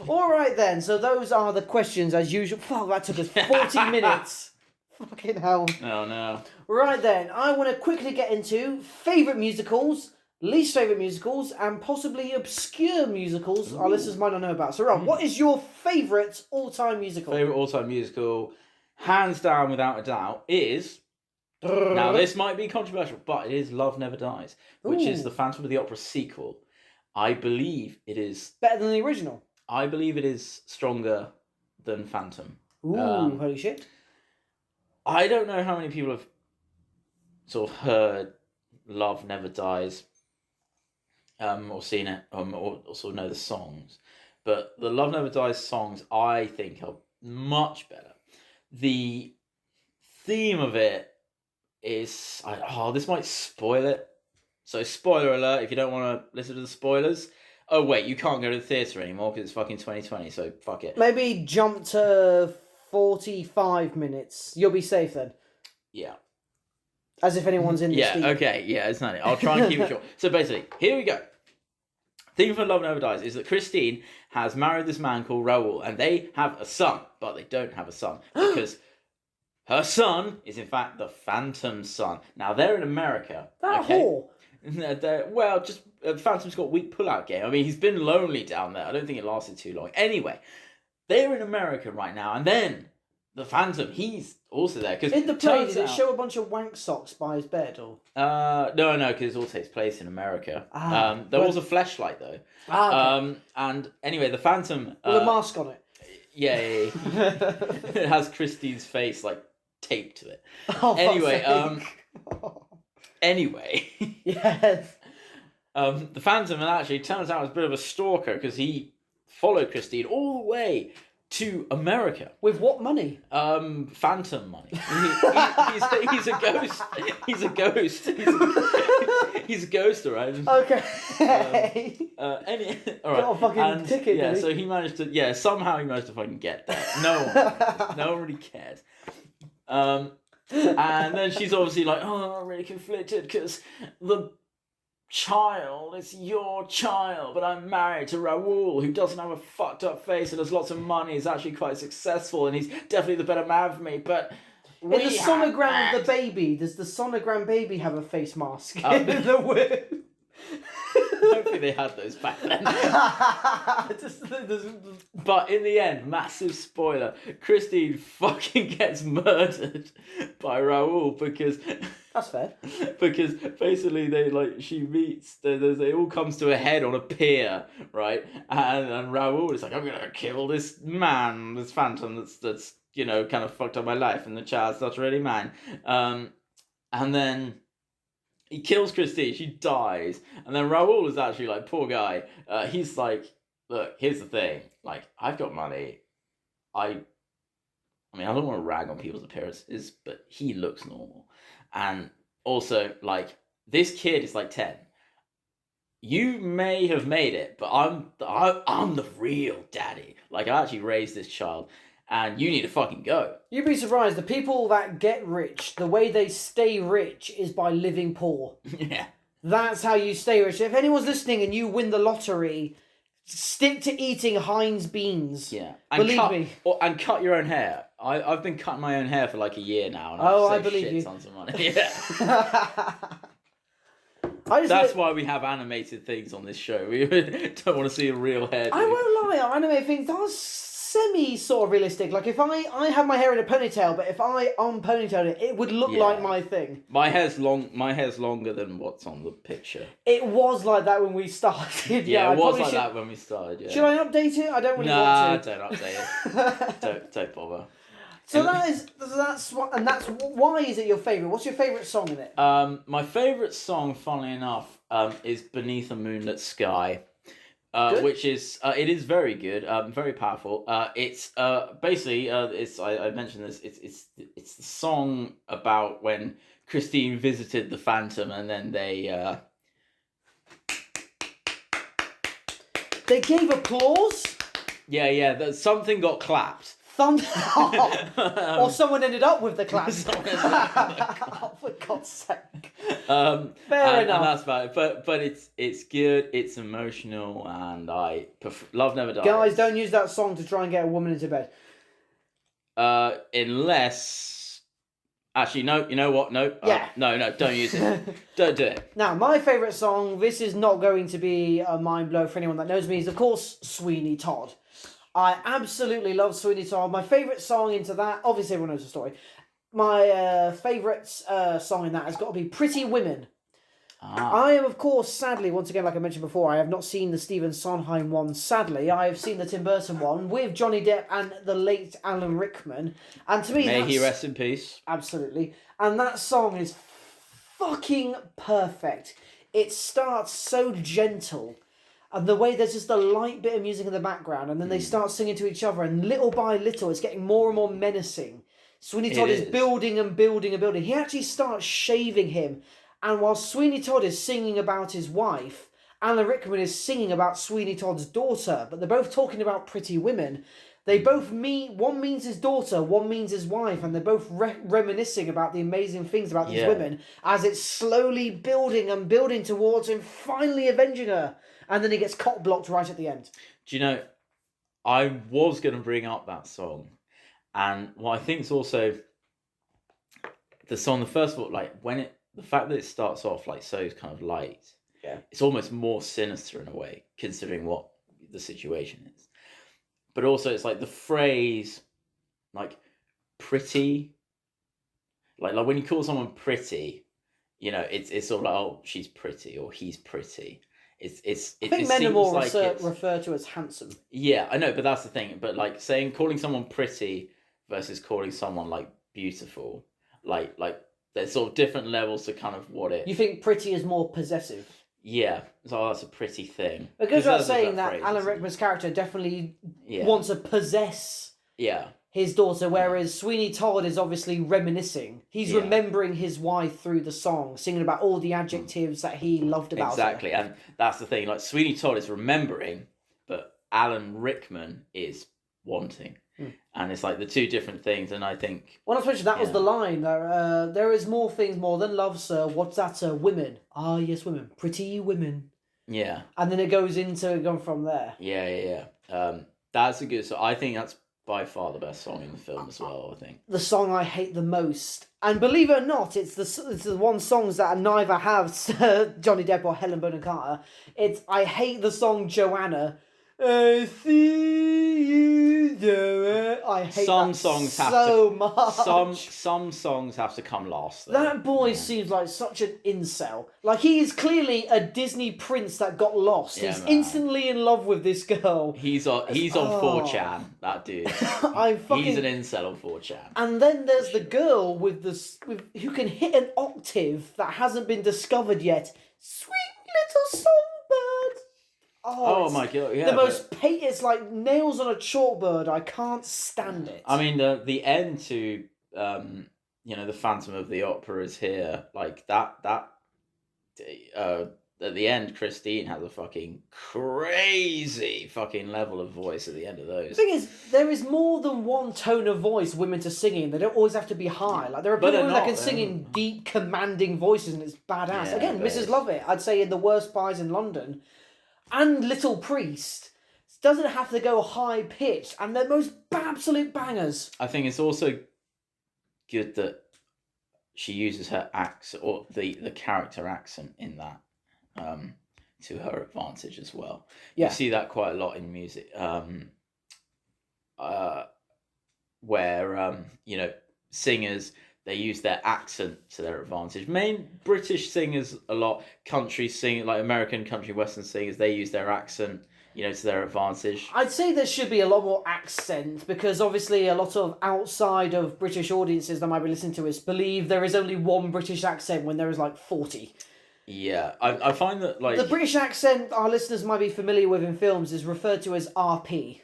All right then. So those are the questions as usual. Fuck, that took us 40 minutes. Fucking hell. Oh no. Right then, I want to quickly get into favourite musicals, least favourite musicals, and possibly obscure musicals our listeners might not know about. So, Rob, what is your favourite all-time musical? Favourite all-time musical, hands down, without a doubt, is... Now, this might be controversial, but it is Love Never Dies, which is the Phantom of the Opera sequel. I believe it is... Better than the original? I believe it is stronger than Phantom. Ooh, holy shit. I don't know how many people have sort of heard Love Never Dies, or seen it, or sort of know the songs. But the Love Never Dies songs, I think, are much better. The theme of it is... this might spoil it. So spoiler alert if you don't want to listen to the spoilers. Oh wait, you can't go to the theatre anymore because it's fucking 2020, so fuck it. Maybe jump to 45 minutes. You'll be safe then. Yeah. As if anyone's in the Yeah, steam. okay, yeah, it's not it. I'll try and keep it short. So basically, here we go. Theme for Love Never Dies is that Christine has married this man called Raoul, and they have a son, but they don't have a son because her son is in fact the Phantom's son. Now they're in America. That okay? whore. Well, just Phantom's got weak pull-out game. I mean, he's been lonely down there. I don't think it lasted too long. Anyway, they're in America right now, and then the Phantom, he's also there. Cause In the play, did it show a bunch of wank socks by his bed? Or no, because it all takes place in America. There was a fleshlight though. Okay. And anyway, the Phantom with a mask on it. Yeah. It has Christine's face like taped to it. Oh, Anyway, Yes. The Phantom actually turns out was a bit of a stalker because he followed Christine all the way to America. With what money? Phantom money. He's a ghost. He's a ghost. He's a ghost, alright. Okay. All right. Got a fucking ticket. Yeah, did he? so he managed to. Yeah, somehow he managed to fucking get there. No one really cared. And then she's obviously like, I'm really conflicted because the child is your child, but I'm married to Raoul, who doesn't have a fucked up face and has lots of money, is actually quite successful, and he's definitely the better man for me, but... In the sonogram of the baby, does the sonogram baby have a face mask? In the womb? Hopefully they had those back then. But in the end, massive spoiler, Christine fucking gets murdered by Raoul because... That's fair. Because basically she meets, it all comes to a head on a pier, right? And Raoul is like, I'm gonna kill this man, this Phantom that's kind of fucked up my life, and the child's not really mine. And then he kills Christine, she dies, and then Raoul is actually like, poor guy, he's like, look, here's the thing, like, I've got money, I don't want to rag on people's appearances, but he looks normal. And also, like, this kid is like 10. You may have made it, but I'm the real daddy. Like, I actually raised this child, and you need to fucking go. You'd be surprised, the people that get rich, the way they stay rich is by living poor. Yeah. That's how you stay rich. If anyone's listening and you win the lottery, stick to eating Heinz beans. Yeah. Believe me. And cut your own hair. I've been cutting my own hair for like a year now. And I I've believe saved you. tons of money. Yeah. That's why we have animated things on this show. We don't want to see a real hair. I won't lie, our anime things are semi sort of realistic. Like, if I have my hair in a ponytail, but if I unponytailed it, it would look like my thing. My hair's longer than what's on the picture. It was like that when we started. Yeah, it was like that when we started. Yeah. Should I update it? I don't really want to. Don't update it. don't bother. So that's why is it your favourite? What's your favourite song in it? My favourite song, funnily enough, is "Beneath a Moonlit Sky," which is it is very good, very powerful. It's basically I mentioned this. It's the song about when Christine visited the Phantom, and then they gave applause. Yeah. Something got clapped. Or someone ended up with the clap. Oh, for God's sake. Fair and enough. that's about it. But it's good. It's emotional, and I Love Never Dies. Guys, don't use that song to try and get a woman into bed. Unless, actually, no. You know what? No. Yeah. No. Don't use it. Don't do it. Now, my favourite song, this is not going to be a mind blow for anyone that knows me, is of course Sweeney Todd. I absolutely love Sweeney Todd. My favourite song into that, obviously everyone knows the story. My favourite song in that has got to be Pretty Women. I am, of course, sadly, once again, like I mentioned before, I have not seen the Stephen Sondheim one, sadly. I have seen the Tim Burton one with Johnny Depp and the late Alan Rickman. And to me, May that's... he rest in peace. Absolutely. And that song is fucking perfect. It starts so gentle. And the way there's just a light bit of music in the background, and then they start singing to each other, and little by little, it's getting more and more menacing. Sweeney Todd is building and building and building. He actually starts shaving him. And while Sweeney Todd is singing about his wife, Alan Rickman is singing about Sweeney Todd's daughter. But they're both talking about pretty women. They both mean, one means his daughter, one means his wife. And they're both reminiscing about the amazing things about these women as it's slowly building and building towards him finally avenging her. And then he gets cock-blocked right at the end. Do you know, I was going to bring up that song. And what I think is also the song, first of all, like the fact that it starts off like so kind of light, it's almost more sinister in a way, considering what the situation is. But also, it's like the phrase, like pretty, like when you call someone pretty, you know, it's sort of like, oh, she's pretty or he's pretty. I think men are more like referred to as handsome. Yeah, I know, but that's the thing. But like calling someone pretty versus calling someone like beautiful, like there's sort of different levels to kind of what it... You think pretty is more possessive? Yeah, so that's a pretty thing. It goes without saying that Alan Rickman's character definitely wants to possess his daughter, whereas Sweeney Todd is obviously reminiscing. He's remembering his wife through the song, singing about all the adjectives that he loved about her. Exactly, and that's the thing. Like, Sweeney Todd is remembering, but Alan Rickman is wanting. And it's like the two different things, and I think... Well, not to mention, that was the line. There is more things more than love, sir. What's that, sir? Women. Ah, yes, women. Pretty women. Yeah. And then it goes into going from there. Yeah. That's a good... So I think that's by far the best song in the film as well, I think. The song I hate the most. And believe it or not, it's the one songs that neither have Johnny Depp or Helen Bonham Carter. I hate the song Joanna. I see you do it. I hate some that songs so have much. Some songs have to come last. Though. That boy seems like such an incel. Like, he is clearly a Disney prince that got lost. He's instantly in love with this girl. He's on 4chan, that dude. He's an incel on 4chan. And then there's the girl with who can hit an octave that hasn't been discovered yet. Sweet little songbird. Oh my god! Yeah, it's like nails on a chalkboard. I can't stand it. I mean, the end to the Phantom of the Opera is here. Like that. At the end, Christine has a fucking crazy fucking level of voice at the end of those. The thing is, there is more than one tone of voice women to sing in. They don't always have to be high. Like, there are people that can sing in deep, commanding voices, and it's badass. Yeah, Again, Mrs. Lovett, I'd say in The Worst Pies in London, and Little Priest, doesn't have to go high pitched, and they're most absolute bangers. I think it's also good that she uses her accent, or the character accent in that, to her advantage as well. Yeah. You see that quite a lot in music, where singers, they use their accent to their advantage. Main British singers a lot, country singers, like American country western singers, they use their accent, to their advantage. I'd say there should be a lot more accent, because obviously a lot of outside of British audiences that might be listening to us believe there is only one British accent when there is like 40. Yeah, I find that like... The British accent our listeners might be familiar with in films is referred to as RP.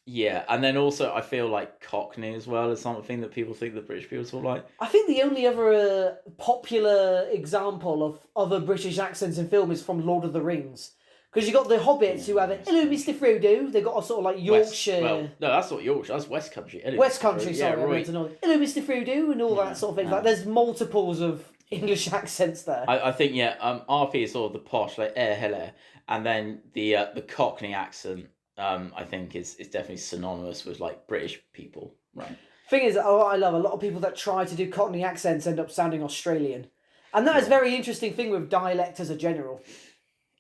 Yeah, and then also I feel like Cockney as well is something that people think that British people talk like. I think the only other popular example of other British accents in film is from Lord of the Rings. Because you got the Hobbits who have hello, Mr. Frodo. They've got a sort of like Yorkshire... no, that's not Yorkshire, that's West Country. West Country, sorry. I meant to know. Hello, Mr. Frodo, and all that sort of thing. Like, there's multiples of English accents there. I think RP is sort of the posh, like hello, and then the Cockney accent. I think is definitely synonymous with like British people, right? Thing is, I love a lot of people that try to do Cockney accents end up sounding Australian, and that is a very interesting thing with dialect as a general.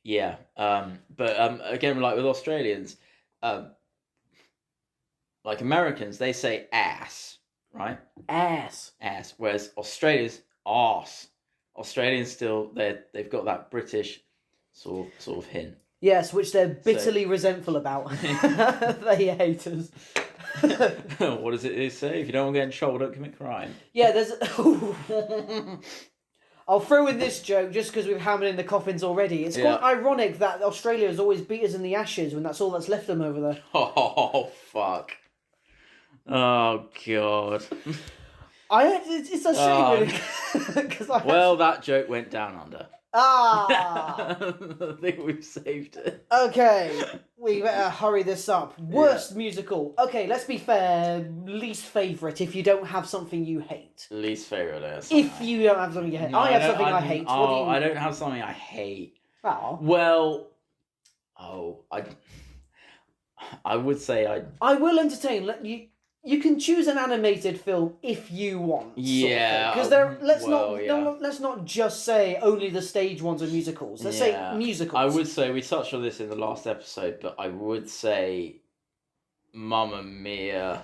Yeah, but again, like with Australians, like Americans, they say ass, right? Ass, whereas Australians arse. Australians still they've got that British sort of hint. Yes, which they're bitterly resentful about. They hate us. What does it say? If you don't want to get in trouble, don't commit crime. Yeah, there's. I'll throw in this joke just because we've hammered in the coffins already. It's quite ironic that Australia has always beat us in the Ashes when that's all that's left them over there. Oh, fuck. Oh, God. It's a shame, really. Well, that joke went down under. Ah! I think we've saved it. Okay, we better hurry this up. Worst musical. Okay, let's be fair. Least favourite if you don't have something you hate. Least favourite. If you don't have something you hate. No, I have something I hate. What do you... I don't have something I hate. Oh. Well, I would say I will entertain. You can choose an animated film if you want. Yeah. Because let's not just say only the stage ones are musicals. Let's say musicals. I would say we touched on this in the last episode, but I would say Mamma Mia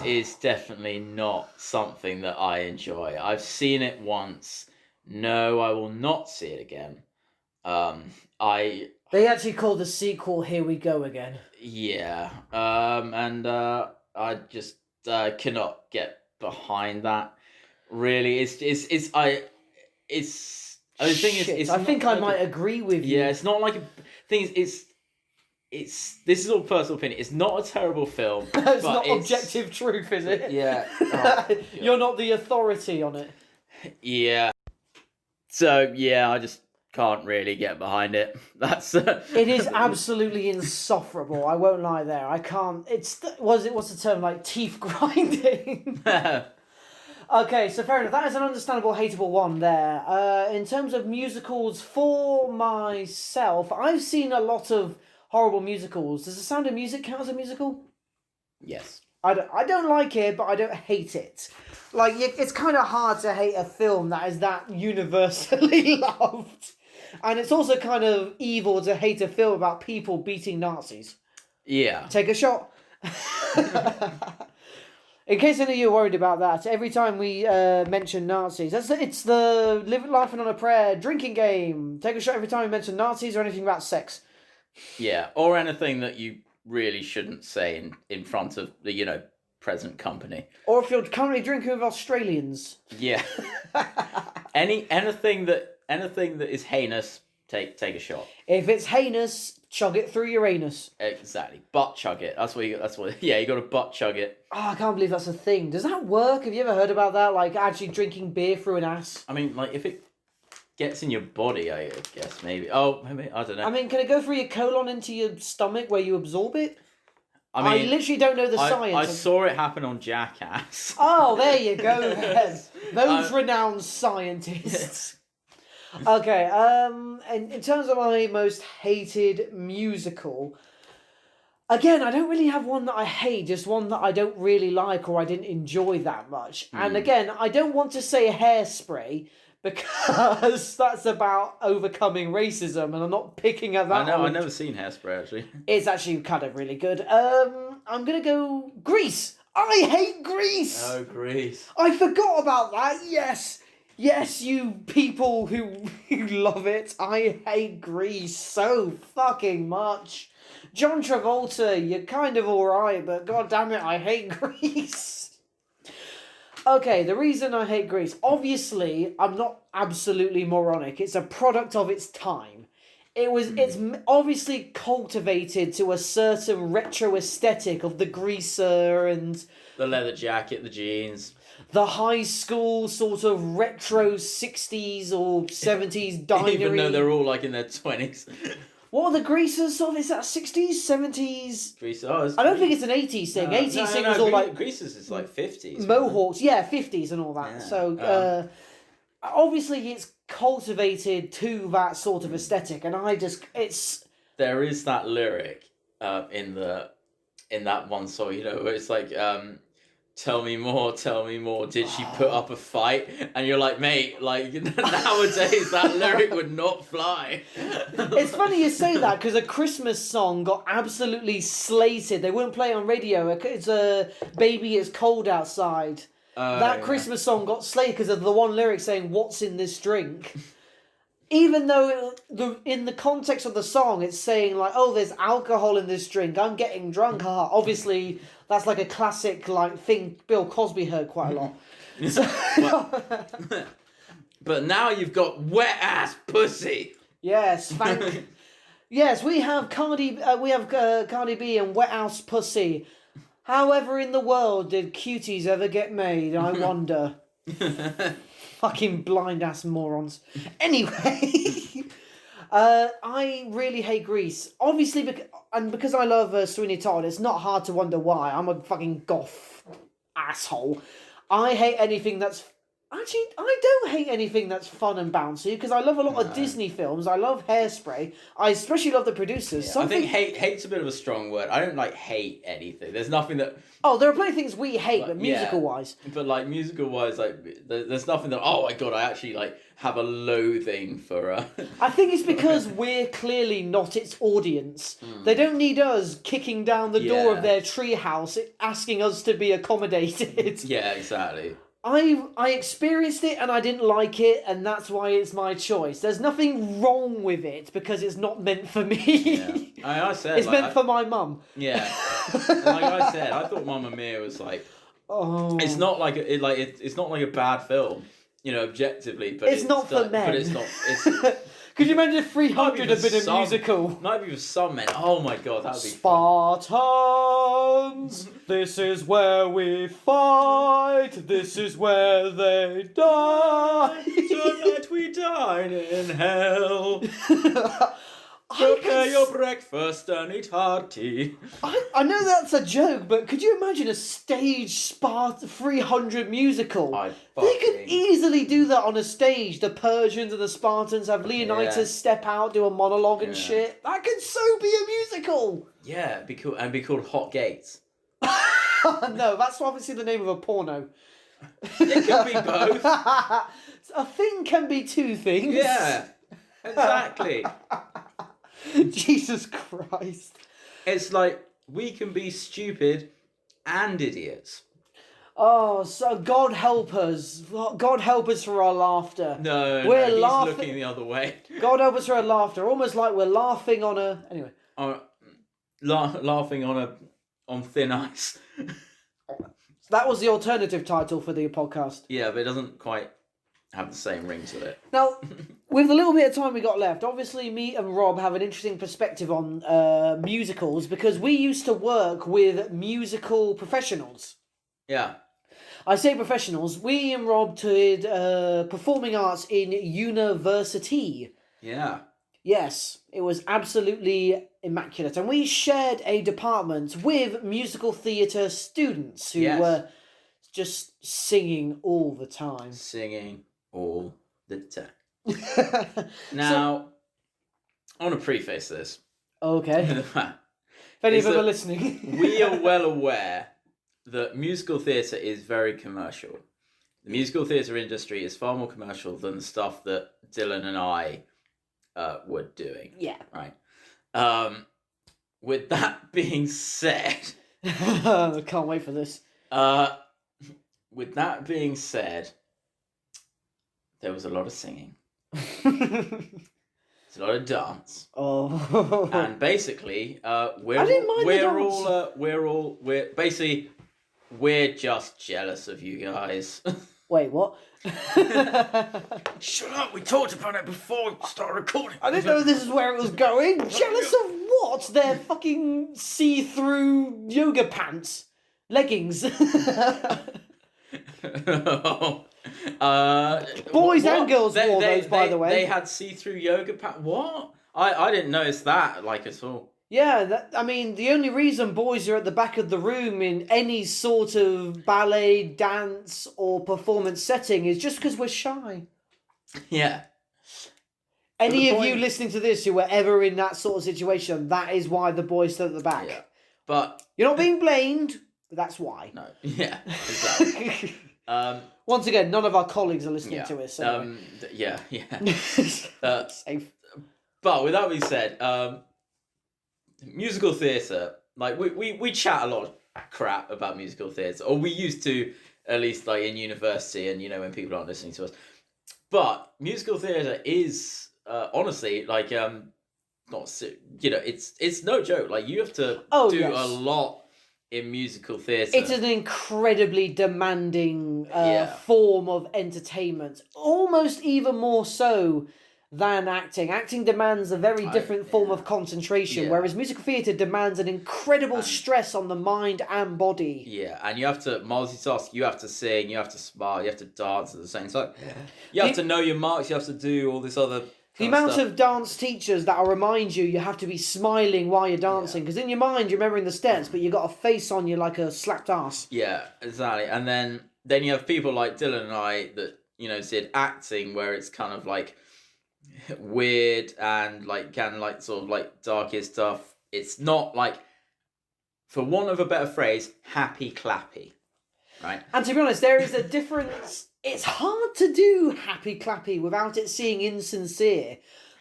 is definitely not something that I enjoy. I've seen it once. No, I will not see it again. They actually called the sequel "Here We Go Again." Yeah. And I just cannot get behind that. Really, I think I might agree with you. Yeah, it's not like a thing. This is all personal opinion. It's not a terrible film. It's not objective truth, is it? Yeah. You're not the authority on it. Yeah. So yeah, I just can't really get behind it. That's It is absolutely insufferable. I won't lie there. I can't. What's the term, like teeth grinding? Okay, so fair enough. That is an understandable, hateable one there. In terms of musicals, for myself, I've seen a lot of horrible musicals. Does The Sound of Music count as a musical? Yes. I don't like it, but I don't hate it. Like, it's kind of hard to hate a film that is that universally loved. And it's also kind of evil to hate a film about people beating Nazis. Yeah. Take a shot. In case any of you are worried about that, every time we mention Nazis, it's the Laughing on a Prayer drinking game. Take a shot every time we mention Nazis or anything about sex. Yeah, or anything that you really shouldn't say in front of the, present company. Or if you're currently drinking with Australians. Yeah. Anything that is heinous, take a shot. If it's heinous, chug it through your anus. Exactly. Butt chug it. You got to butt chug it. Oh, I can't believe that's a thing. Does that work? Have you ever heard about that? Like actually drinking beer through an ass? I mean, like if it gets in your body, I guess maybe. Oh, maybe, I don't know. I mean, can it go through your colon into your stomach where you absorb it? I mean, I literally don't know the science. I saw it happen on Jackass. Oh, there you go, then. Those renowned scientists. Okay, in terms of my most hated musical, again, I don't really have one that I hate, just one that I don't really like or I didn't enjoy that much. And again, I don't want to say Hairspray, because that's about overcoming racism, and I'm not picking at that. I've never seen Hairspray, actually. It's actually kind of really good. I'm going to go Grease. I hate Grease. Oh, Grease. I forgot about that. Yes, you people who love it. I hate Grease so fucking much. John Travolta, you're kind of alright, but god damn it, I hate Grease. Okay, the reason I hate Grease, obviously, I'm not absolutely moronic. It's a product of its time. It's obviously cultivated to a certain retro aesthetic of the greaser and the leather jacket, the jeans, the high school sort of retro 60s or 70s dinery. Even though they're all like in their 20s. What are the greasers sort of? Is that 60s, 70s? Greasers. I don't think it's an 80s thing. 80s thing was all like greasers is like 50s. Mohawks, yeah, 50s and all that. Yeah. So obviously it's cultivated to that sort of aesthetic, and it's There is that lyric in that one song, where it's like, tell me more, did she put up a fight? And you're like, mate, like, nowadays that lyric would not fly. It's funny you say that, because a Christmas song got absolutely slated. They wouldn't play it on radio. It's a Baby It's Cold Outside. That Yeah. Christmas song got slated because of the one lyric saying, what's in this drink? Even though in the context of the song, it's saying like, oh, there's alcohol in this drink. I'm getting drunk. Haha. Obviously, that's like a classic like thing Bill Cosby heard quite a lot. But now you've got wet ass pussy. Yes, yes, we have Cardi B and Wet House Pussy. However, in the world did cuties ever get made? I wonder. Fucking blind ass morons. Anyway, I really hate Grease. Obviously, because I love Sweeney Todd, it's not hard to wonder why. I'm a fucking goth asshole. I hate anything that's... Actually, I don't hate anything that's fun and bouncy, because I love a lot of Disney films. I love Hairspray. I especially love the producers. I think hate's a bit of a strong word. I don't like hate anything. There's nothing that... Oh, there are plenty of things we hate, but musical-wise. But like musical-wise, like there's nothing that, oh my god, I actually like have a loathing for... I think it's because we're clearly not its audience. They don't need us kicking down the door of their treehouse asking us to be accommodated. Yeah, exactly. I experienced it and I didn't like it, and that's why it's my choice. There's nothing wrong with it because it's not meant for me. Yeah. I said it's meant for my mum. Yeah. Like I said, I thought Mamma Mia was like, it's not like it's not like a bad film, objectively. But it's not for men. But it's not. Could you imagine if 300 had been a musical? Might be with some men. Oh my god, that would be Spartans, this is where we fight, this is where they die. Tonight we dine in hell. Prepare your breakfast and eat hearty. I know that's a joke, but could you imagine a stage Sparta 300 musical? They could easily do that on a stage. The Persians and the Spartans have Leonidas step out, do a monologue and shit. That could so be a musical. Yeah, it'd be cool. And be called Hot Gates. No, that's obviously the name of a porno. It could be both. A thing can be two things. Yeah, exactly. Jesus Christ. It's like, we can be stupid and idiots. Oh, so God help us. God help us for our laughter. No, we're he's laughing... looking the other way. God help us for our laughter. Almost like we're laughing on a... Anyway. Laughing on thin ice. That was the alternative title for the podcast. Yeah, but it doesn't quite have the same ring to it. Now, with the little bit of time we got left, obviously me and Rob have an interesting perspective on musicals because we used to work with musical professionals. Yeah. I say professionals. We and Rob did performing arts in university. Yeah. Yes, it was absolutely immaculate. And we shared a department with musical theatre students who were just singing all the time. Singing all the time. Now, I want to preface this. Okay. If any of them are listening. We are well aware that musical theatre is very commercial. The musical theatre industry is far more commercial than the stuff that Dylan and I were doing. Yeah. Right. With that being said... I can't wait for this. With that being said, there was a lot of singing. There's a lot of dance. Oh. And basically, we're just jealous of you guys. Wait, what? Shut up! We talked about it before we started recording. I didn't know this is where it was going. Jealous of what? Their fucking see-through yoga pants, leggings. Boys and girls wore those, by the way. They had see-through yoga pants. What? I didn't notice that at all. Yeah, the only reason boys are at the back of the room in any sort of ballet, dance, or performance setting is just because we're shy. Yeah. Any the of you point- listening to this who were ever in that sort of situation, that is why the boy stood at the back. Yeah. But You're not being blamed, but that's why. no. Yeah. Exactly. Once again, none of our colleagues are listening Yeah. to us. So Yeah. safe. But with that being said, musical theatre, like we chat a lot of crap about musical theatre, or we used to, at least like in university, and when people aren't listening to us. But musical theatre is honestly like it's no joke. Like you have to do yes. a lot in musical theatre. It's an incredibly demanding Yeah. form of entertainment, almost even more so than acting. Acting demands a very different form of concentration, Yeah. whereas musical theatre demands an incredible stress on the mind and body. Yeah, and you have to multitask. You have to sing. You have to smile. You have to dance at the same time. You have to know your marks. You have to do all this other. The amount of dance teachers that'll remind you have to be smiling while you're dancing, because in your mind you're remembering the steps, but you've got a face on you like a slapped ass. Yeah, exactly. And then you have people like Dylan and I that did acting, where it's kind of like weird and like sort of like darker stuff. It's not like, for want of a better phrase, happy clappy, right? And to be honest, there is a difference. It's hard to do happy clappy without it seeming insincere.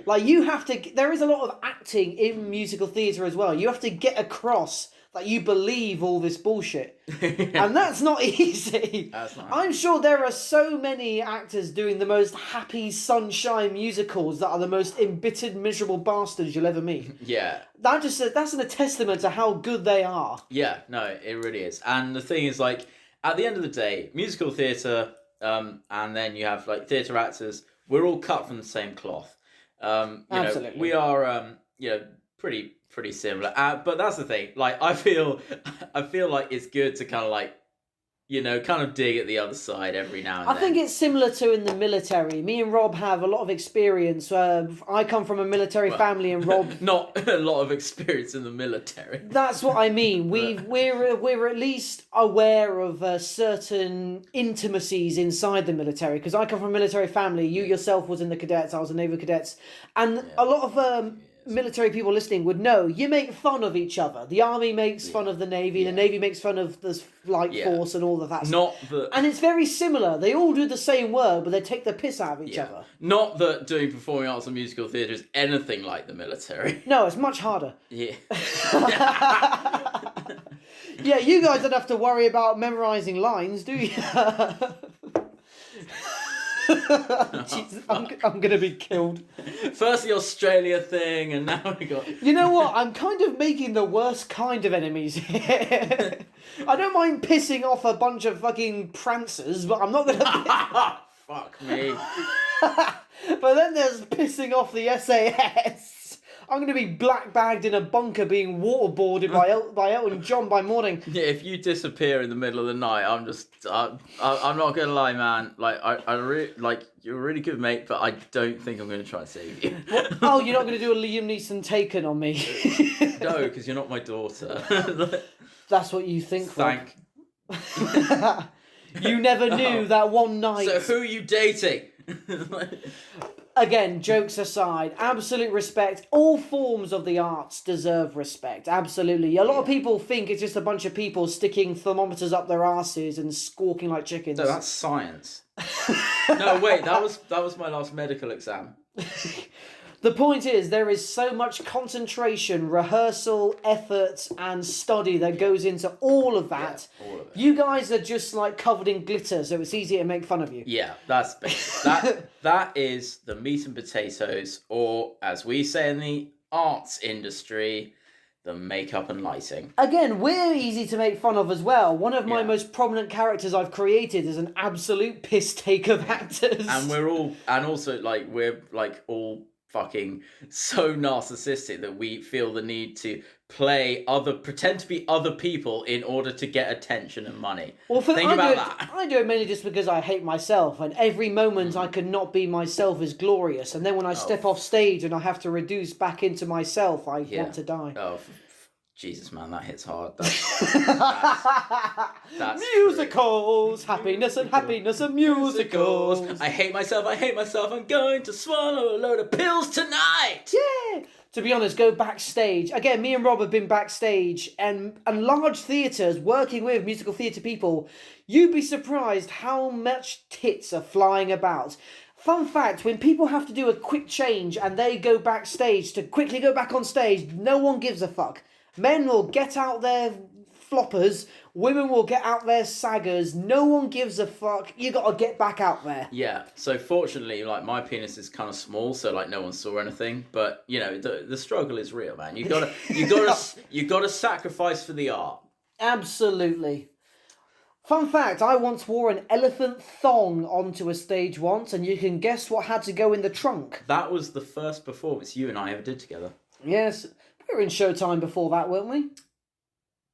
Like you have to. There is a lot of acting in musical theatre as well. You have to get across that you believe all this bullshit, and that's not easy. That's not. I'm sure there are so many actors doing the most happy sunshine musicals that are the most embittered, miserable bastards you'll ever meet. Yeah. That's a testament to how good they are. Yeah, no, it really is. And the thing is, like, at the end of the day, musical theatre, and then you have like theatre actors, we're all cut from the same cloth. Absolutely. We are, pretty similar. But that's the thing. Like, I feel like it's good to kind of like, kind of dig at the other side every now and then. I think it's similar to in the military. Me and Rob have a lot of experience. I come from a military family, and Rob. Not a lot of experience in the military. That's what I mean. We're at least aware of certain intimacies inside the military, because I come from a military family. You yourself was in the cadets. I was in naval cadets, and a lot of military people listening would know you make fun of each other. The army makes fun of the navy. The navy makes fun of the flight force and all of that. Not that. And it's very similar. They all do the same work, but they take the piss out of each other. Not that doing performing arts and musical theatre is anything like the military. No, it's much harder. Yeah. Yeah, you guys don't have to worry about memorising lines, do you? Jesus, I'm gonna be killed. First the Australia thing, and now we got. You know what? I'm kind of making the worst kind of enemies here. I don't mind pissing off a bunch of fucking prancers, but I'm not gonna. Fuck me. But then there's pissing off the SAS. I'm going to be black bagged in a bunker being waterboarded by Elton John by morning. Yeah, if you disappear in the middle of the night, I'm not gonna lie, man. Like I really like, you're a really good mate, but I don't think I'm gonna try and save you. What? Oh, you're not going to do a Liam Neeson Taken on me? No, because you're not my daughter. That's what you think, Rob. Thank. You never knew that one night. So who are you dating? Again, jokes aside, absolute respect. All forms of the arts deserve respect. Absolutely. A lot of people think it's just a bunch of people sticking thermometers up their asses and squawking like chickens. No, that's science. No, wait, that was my last medical exam. The point is, there is so much concentration, rehearsal, effort, and study that goes into all of that. Yeah, all of it. You guys are just like covered in glitter, so it's easy to make fun of you. Yeah, that's that is the meat and potatoes, or as we say in the arts industry, the makeup and lighting. Again, we're easy to make fun of as well. One of my Yeah. most prominent characters I've created is an absolute piss take of actors. And we're all fucking so narcissistic that we feel the need to pretend to be other people in order to get attention and money. Well, Think about that. I do it mainly just because I hate myself, and every moment I can not be myself is glorious. And then when I step off stage and I have to reduce back into myself, I want to die. Oh, Jesus, man, that hits hard. That's musicals, happiness and happiness and musicals. I hate myself, I'm going to swallow a load of pills tonight. Yeah. To be honest, go backstage. Again, me and Rob have been backstage and large theatres working with musical theatre people. You'd be surprised how much tits are flying about. Fun fact, when people have to do a quick change and they go backstage to quickly go back on stage, no one gives a fuck. Men will get out their floppers, women will get out their saggers, no one gives a fuck. You gotta get back out there. Yeah, so fortunately, like, my penis is kind of small, so like no one saw anything. But you know, the struggle is real, man. You gotta sacrifice for the art. Absolutely. Fun fact, I once wore an elephant thong onto a stage once, and you can guess what had to go in the trunk. That was the first performance you and I ever did together. Yes, we were in Showtime before that, weren't we?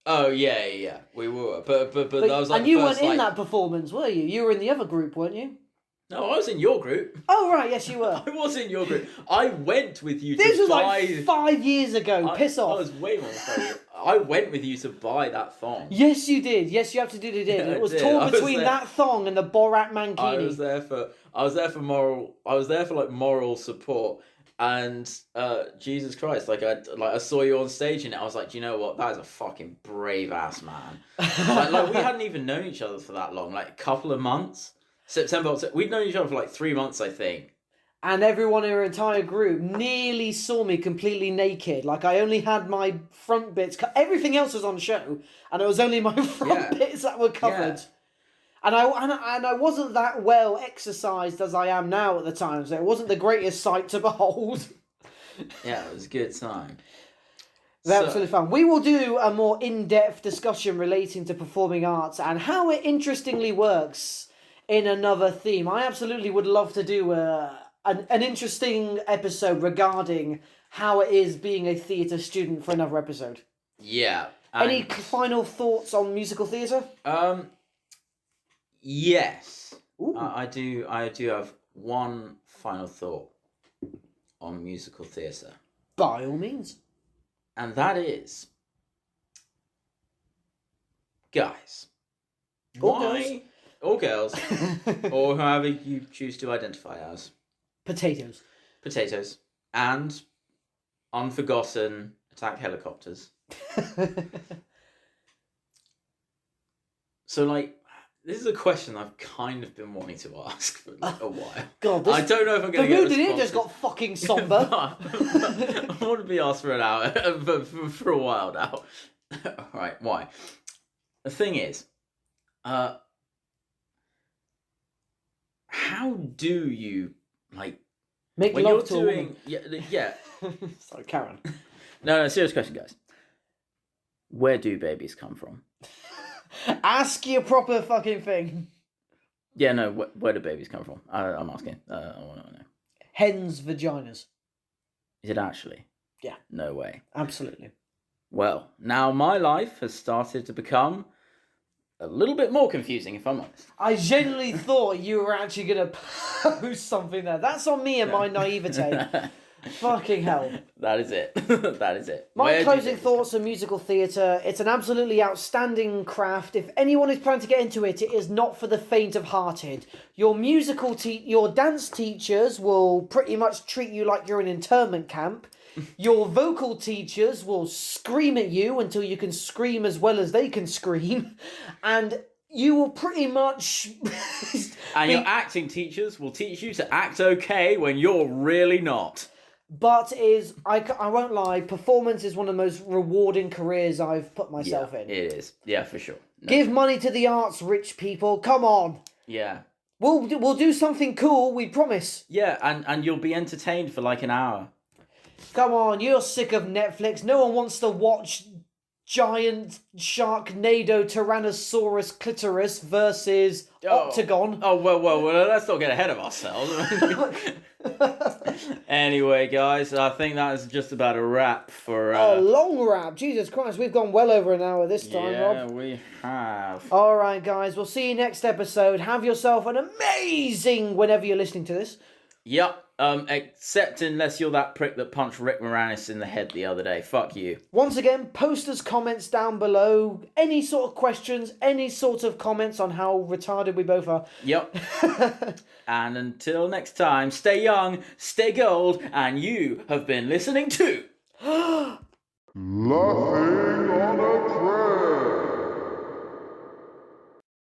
Oh yeah, we were. But that was like. And you the first, weren't in that performance, were you? You were in the other group, weren't you? No, I was in your group. Oh right, yes you were. I was in your group. I went with you This to was buy. like 5 years ago. Piss off. I was way more funny. I went with you to buy that thong. Yes, you did. Yes, you absolutely did. Yeah, It was I did. torn I was between there. that thong and the Borat mankini. I was there for moral. I was there for like moral support. And Jesus Christ, I saw you on stage and I was like, do you know what? That is a fucking brave ass man. like we hadn't even known each other for that long, like a couple of months. September, we'd known each other for like 3 months, I think. And everyone in our entire group nearly saw me completely naked. Like, I only had my front bits. Everything else was on show, and it was only my front bits that were covered. Yeah. And I wasn't that well exercised as I am now at the time, so it wasn't the greatest sight to behold. Yeah, it was a good time. They're absolutely fun. We will do a more in-depth discussion relating to performing arts and how it interestingly works in another theme. I absolutely would love to do an interesting episode regarding how it is being a theatre student for another episode. Yeah. Any final thoughts on musical theatre? Yes. I do have one final thought on musical theatre. By all means. And that is, guys, or girls, or however you choose to identify as, Potatoes, and unforgotten attack helicopters. So, like, this is a question I've kind of been wanting to ask for like a while. God, I don't know if I'm going to get the mood in here just got fucking somber. I want to be asked for an hour, for a while now. Alright, why? The thing is, how do you, like, Make when love you're to doing... Yeah. Sorry, Karen. No, serious question, guys. Where do babies come from? Ask your proper fucking thing. Yeah, no, where do babies come from? I'm asking. I want to know. Hens' vaginas. Is it actually? Yeah. No way. Absolutely. Well, now my life has started to become a little bit more confusing, if I'm honest. I genuinely thought you were actually going to post something there. That's on me and my naivete. Fucking hell. That is it. That is it. My closing thoughts on musical theatre. It's an absolutely outstanding craft. If anyone is planning to get into it, it is not for the faint of hearted. Your your dance teachers will pretty much treat you like you're in internment camp. Your vocal teachers will scream at you until you can scream as well as they can scream. And you will pretty much... And your acting teachers will teach you to act okay when you're really not. But I won't lie, performance is one of the most rewarding careers I've put myself in. It is. Yeah, for sure. No. Give money to the arts, rich people. Come on. Yeah. We'll do something cool, we promise. Yeah, and you'll be entertained for like an hour. Come on, you're sick of Netflix. No one wants to watch giant Sharknado Tyrannosaurus clitoris versus Octagon. Oh, well, let's not get ahead of ourselves. Anyway, guys, I think that is just about a wrap for... A long wrap. Jesus Christ, we've gone well over an hour this time, Rob. Yeah, we have. Alright, guys, we'll see you next episode. Have yourself an amazing whenever you're listening to this. Yep. Except unless you're that prick that punched Rick Moranis in the head the other day. Fuck you. Once again, post us comments down below. Any sort of questions, any sort of comments on how retarded we both are. Yep. And until next time, stay young, stay gold, and you have been listening to Laughing on a Prayer.